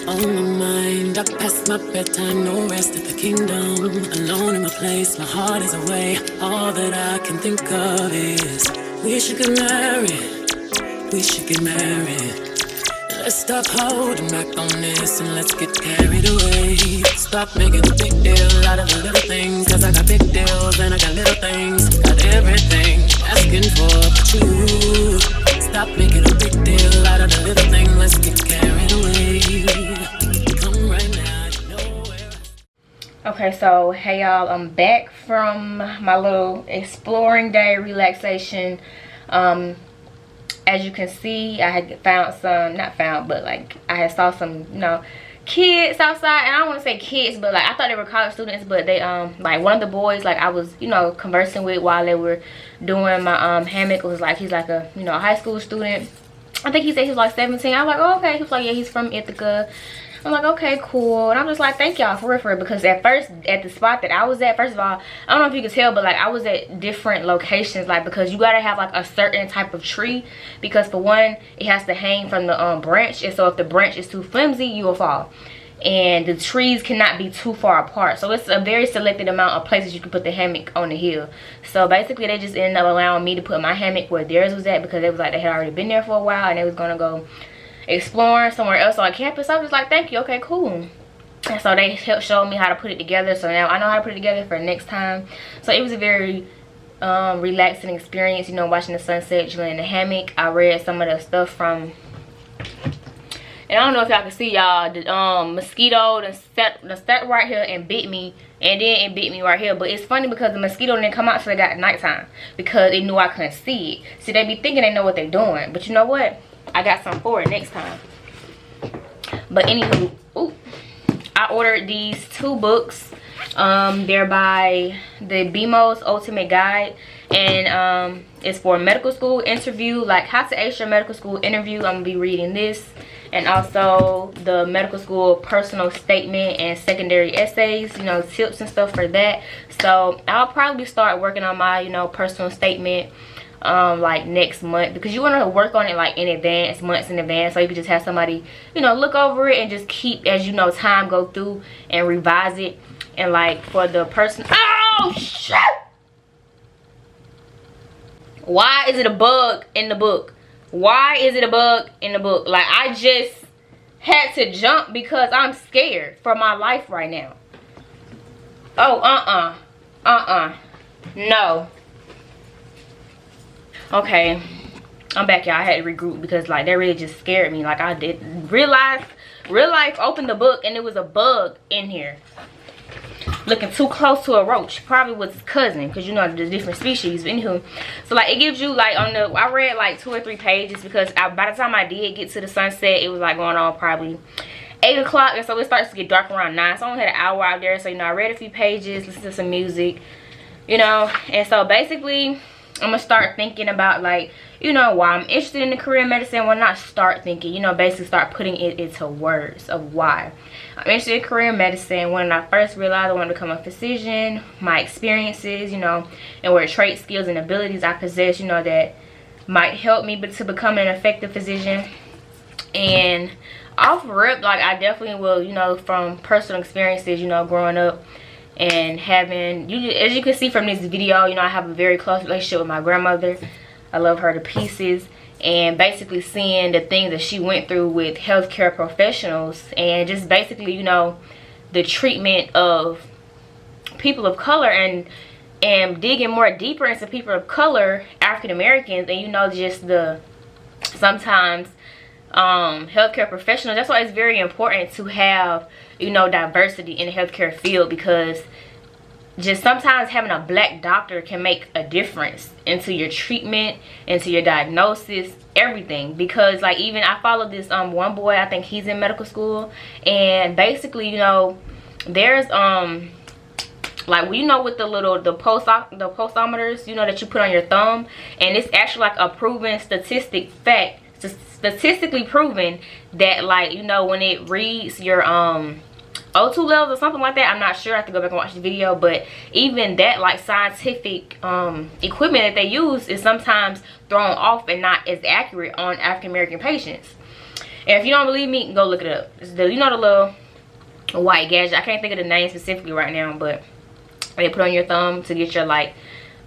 On my mind, I pass my bedtime, no rest at the kingdom. Alone in my place, my heart is away. All that I can think of is we should get married, we should get married. Let's stop holding back on this and let's get carried away. Stop making a big deal out of the little things. Cause I got big deals and I got little things. Got everything asking for, but you stop making a big deal out of the little thing. Let's get carried away. Come right now, you know where. Okay, so hey y'all, I'm back from my little exploring day relaxation. As you can see, I had found some, not found, but like I had saw some, you know, kids outside. And I don't want to say kids, but like I thought they were college students, but they like one of the boys like I was, you know, conversing with while they were doing my hammock was like, he's like a, you know, a high school student. I think he said he was like 17. I was like, oh, okay. He was like, yeah, he's from Ithaca. I'm like, okay, cool. And I'm just like, thank y'all for real, because at first, at the spot that I was at, first of all, I don't know if you can tell, but like I was at different locations, like because you gotta have like a certain type of tree, because for one, it has to hang from the branch, and so if the branch is too flimsy, you will fall. And the trees cannot be too far apart, so it's a very selected amount of places you can put the hammock on the hill. So basically they just ended up allowing me to put my hammock where theirs was at, because they was like, they had already been there for a while and they was gonna go exploring somewhere else on campus. I was just like, thank you, okay, cool. And so they helped show me how to put it together, so now I know how to put it together for next time. So it was a very relaxing experience, you know, watching the sunset, chilling in the hammock. I read some of the stuff from, and I don't know if y'all can see, y'all, the mosquito that sat right here and bit me, and then it bit me right here. But it's funny because the mosquito didn't come out till they got nighttime, because it knew I couldn't see it. See, they be thinking they know what they're doing, but you know what, I got something for it next time. But anywho, ooh, I ordered these 2 books. They're by the BMO's Ultimate Guide, and it's for medical school interview, like how to ace your medical school interview. I'm gonna be reading this, and also the medical school personal statement and secondary essays, you know, tips and stuff for that. So I'll probably start working on my, you know, personal statement like next month, because you want to work on it like in advance, months in advance, so you can just have somebody, you know, look over it and just keep, as you know, time go through and revise it. And like for the person, oh shit, why is it a bug in the book? Why is it a bug in the book? Like I just had to jump because I'm scared for my life right now. Oh, no. Okay, I'm back, y'all. I had to regroup because like that really just scared me. Like I did real life opened the book and it was a bug in here, looking too close to a roach. Probably was his cousin, because you know the different species. But anywho, so like it gives you like on the, I read like 2 or 3 pages, because by the time I did get to the sunset, it was like going on probably 8 o'clock, and so it starts to get dark around 9. So I only had an hour out there. So you know, I read a few pages, listened to some music, you know. And so basically I'm gonna start thinking about like, you know, why I'm interested in the career in medicine, when I start thinking, you know, basically start putting it into words of why I'm interested in career in medicine. When I first realized I wanted to become a physician, my experiences, you know, and what traits, skills, and abilities I possess, you know, that might help me to become an effective physician. And off rip, like, I definitely will, you know, from personal experiences, you know, growing up and having, as you can see from this video, you know, I have a very close relationship with my grandmother. I love her to pieces. And basically seeing the things that she went through with healthcare professionals, and just basically, you know, the treatment of people of color, and digging more deeper into people of color, African Americans, and, you know, just the sometimes healthcare professionals. That's why it's very important to have, you know, diversity in the healthcare field, because just sometimes having a black doctor can make a difference into your treatment, into your diagnosis, everything. Because, like, even I follow this one boy, I think he's in medical school, and basically, you know, there's like, you know, with the pulsometers, you know, that you put on your thumb, and it's actually like a proven statistically proven that, like, you know, when it reads your O2 levels or something like that, I'm not sure, I have to go back and watch the video, but even that, like, scientific equipment that they use is sometimes thrown off and not as accurate on African American patients. And if you don't believe me, go look it up. It's the, you know, the little white gadget, I can't think of the name specifically right now, but they put on your thumb to get your, like,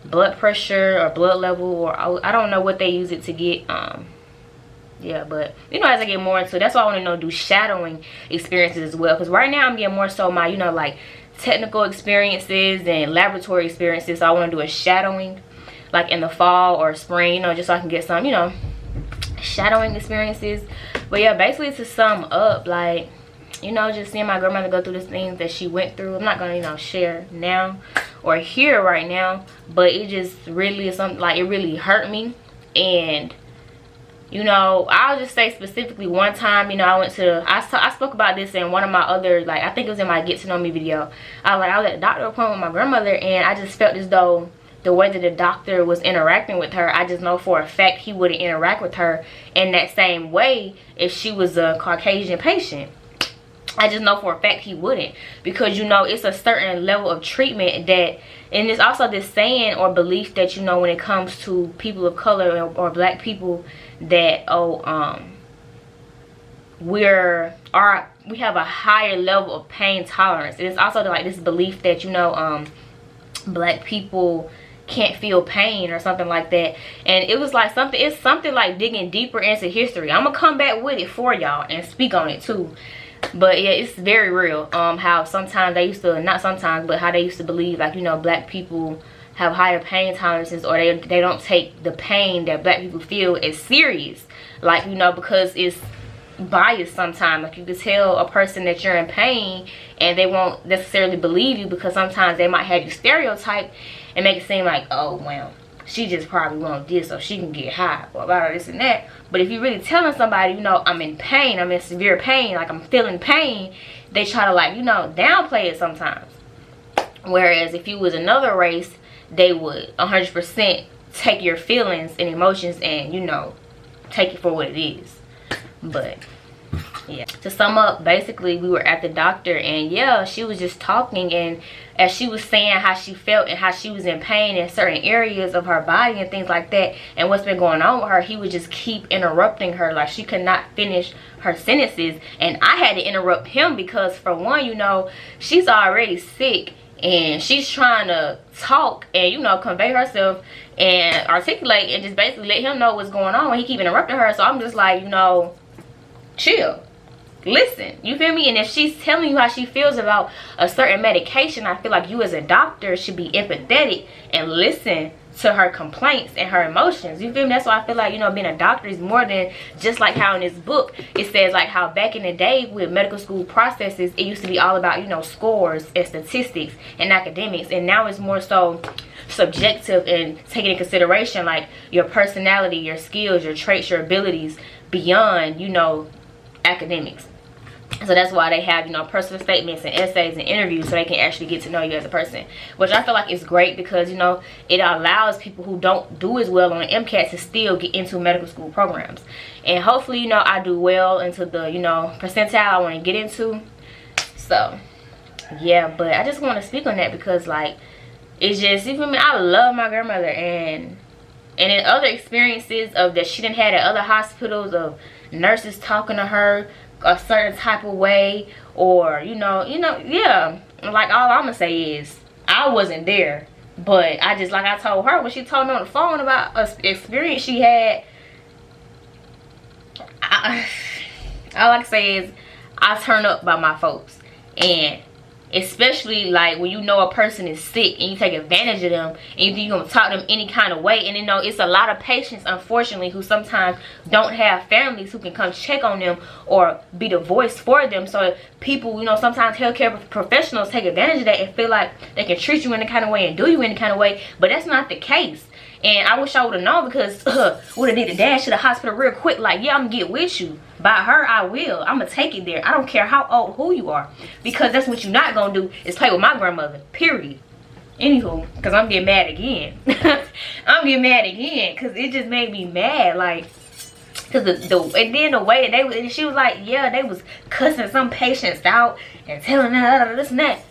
blood pressure or blood level, or I don't know what they use it to get. Yeah, but, you know, as I get more into it, that's why I want to know, do shadowing experiences as well. Because right now I'm getting more so my, you know, like, technical experiences and laboratory experiences. So I want to do a shadowing, like, in the fall or spring, you know, just so I can get some, you know, shadowing experiences. But yeah, basically, to sum up, like, you know, just seeing my grandmother go through the things that she went through. I'm not going to, you know, share now or here right now, but it just really is something, like, it really hurt me. And, you know, I'll just say specifically one time, you know, I went to, I spoke about this in one of my other, like, I think it was in my Get to Know Me video. I was at a doctor appointment with my grandmother, and I just felt as though the way that the doctor was interacting with her, I just know for a fact he wouldn't interact with her in that same way if she was a Caucasian patient. I just know for a fact he wouldn't, because, you know, it's a certain level of treatment that, and it's also this saying or belief that, you know, when it comes to people of color or black people, that, oh, we have a higher level of pain tolerance. And it's also like this belief that, you know, black people can't feel pain or something like that. And it was like something, it's something like digging deeper into history. I'm gonna come back with it for y'all and speak on it too. But yeah, it's very real, how sometimes they used to, not sometimes, but how they used to believe, like, you know, black people have higher pain tolerances, or they don't take the pain that black people feel as serious, like, you know, because it's biased sometimes. Like, you can tell a person that you're in pain and they won't necessarily believe you, because sometimes they might have you stereotyped and make it seem like, oh, well, she just probably wants this so she can get high, or about this and that. But if you're really telling somebody, you know, I'm in pain, I'm in severe pain, like, I'm feeling pain, they try to, like, you know, downplay it sometimes. Whereas if you was another race, they would 100% take your feelings and emotions and, you know, take it for what it is. But yeah, to sum up, basically, we were at the doctor, and yeah, she was just talking, and as she was saying how she felt and how she was in pain in certain areas of her body and things like that, and what's been going on with her, he would just keep interrupting her. Like, she could not finish her sentences, and I had to interrupt him, because for one, you know, she's already sick, and she's trying to talk and, you know, convey herself and articulate and just basically let him know what's going on, and he keep interrupting her. So I'm just like, you know, chill, listen, you feel me? And if she's telling you how she feels about a certain medication, I feel like you as a doctor should be empathetic and listen to her complaints and her emotions. You feel me? That's why I feel like, you know, being a doctor is more than just like how in this book it says, like, how back in the day with medical school processes, it used to be all about, you know, scores and statistics and academics, and now it's more so subjective and taking into consideration, like, your personality, your skills, your traits, your abilities beyond, you know, academics. So that's why they have, you know, personal statements and essays and interviews, so they can actually get to know you as a person, which I feel like is great, because, you know, it allows people who don't do as well on an MCAT to still get into medical school programs. And hopefully, you know, I do well into the, you know, percentile I want to get into. So yeah, but I just want to speak on that because, like, it's just, you feel me, I love my grandmother, and in other experiences of that she didn't have at other hospitals, of nurses talking to her a certain type of way, or you know, yeah, like, all I'm gonna say is I wasn't there, but I just, like I told her when she told me on the phone about an experience she had, all I can say is I turn up by my folks. And especially, like, when you know a person is sick and you take advantage of them and you think you're gonna talk to them any kind of way, and you know it's a lot of patients, unfortunately, who sometimes don't have families who can come check on them or be the voice for them. So people, you know, sometimes healthcare professionals take advantage of that and feel like they can treat you in a kind of way and do you in a kind of way, but that's not the case. And I wish I would have known, because would have did a dash to the hospital real quick, like, yeah, I'm gonna get with you. By her, I will. I'm gonna take it there. I don't care how old, who you are, because that's what you're not gonna do, is play with my grandmother, period. Anywho, because I'm getting mad again. I'm getting mad again because it just made me mad, like, because and then the way that and she was like, yeah, they was cussing some patients out and telling her this and that,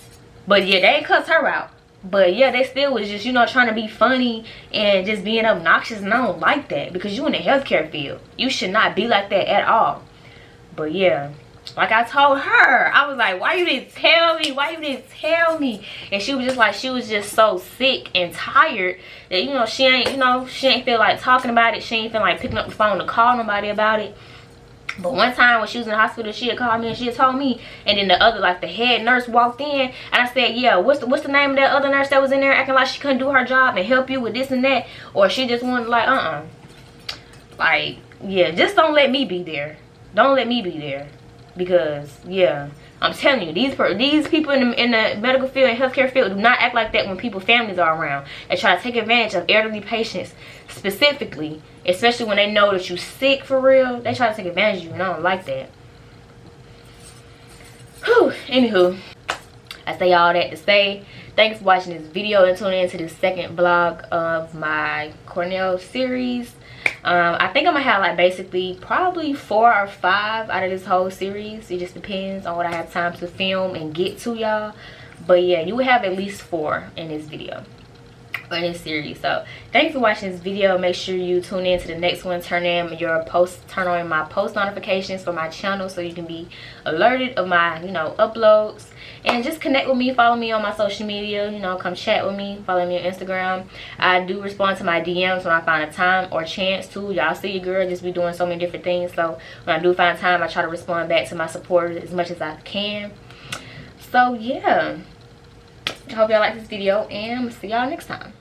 but yeah, they ain't cussed her out. But yeah, they still was just, you know, trying to be funny and just being obnoxious, and I don't like that, because you in the healthcare field. You should not be like that at all. But yeah, like I told her, I was like, why you didn't tell me? Why you didn't tell me? And she was just like, she was just so sick and tired that, you know, she ain't feel like talking about it. She ain't feel like picking up the phone to call nobody about it. But one time when she was in the hospital, she had called me and she had told me, and then the other, like, the head nurse walked in, and I said, yeah, what's the name of that other nurse that was in there acting like she couldn't do her job and help you with this and that, or she just wanted, like, like, yeah, just don't let me be there. Don't let me be there, because yeah, I'm telling you, these people in the medical field and healthcare field do not act like that when people's families are around. They try to take advantage of elderly patients specifically, especially when they know that you're sick for real. They try to take advantage of you, and I don't like that. Whew. Anywho, I say all that to say, thanks for watching this video and tuning into the second vlog of my Cornell series. I think I'm gonna have, like, basically probably 4 or 5 out of this whole series. It just depends on what I have time to film and get to y'all, but yeah, you will have at least 4 in this video, or in this series. So thanks for watching this video. Make sure you tune in to the next one. Turn on my post notifications for my channel so you can be alerted of my, you know, uploads. And just connect with me, follow me on my social media, you know, come chat with me, follow me on Instagram. I do respond to my DMs when I find a time or chance to. Y'all see your girl just be doing so many different things, so when I do find time, I try to respond back to my supporters as much as I can. So yeah, I hope y'all like this video, and see y'all next time.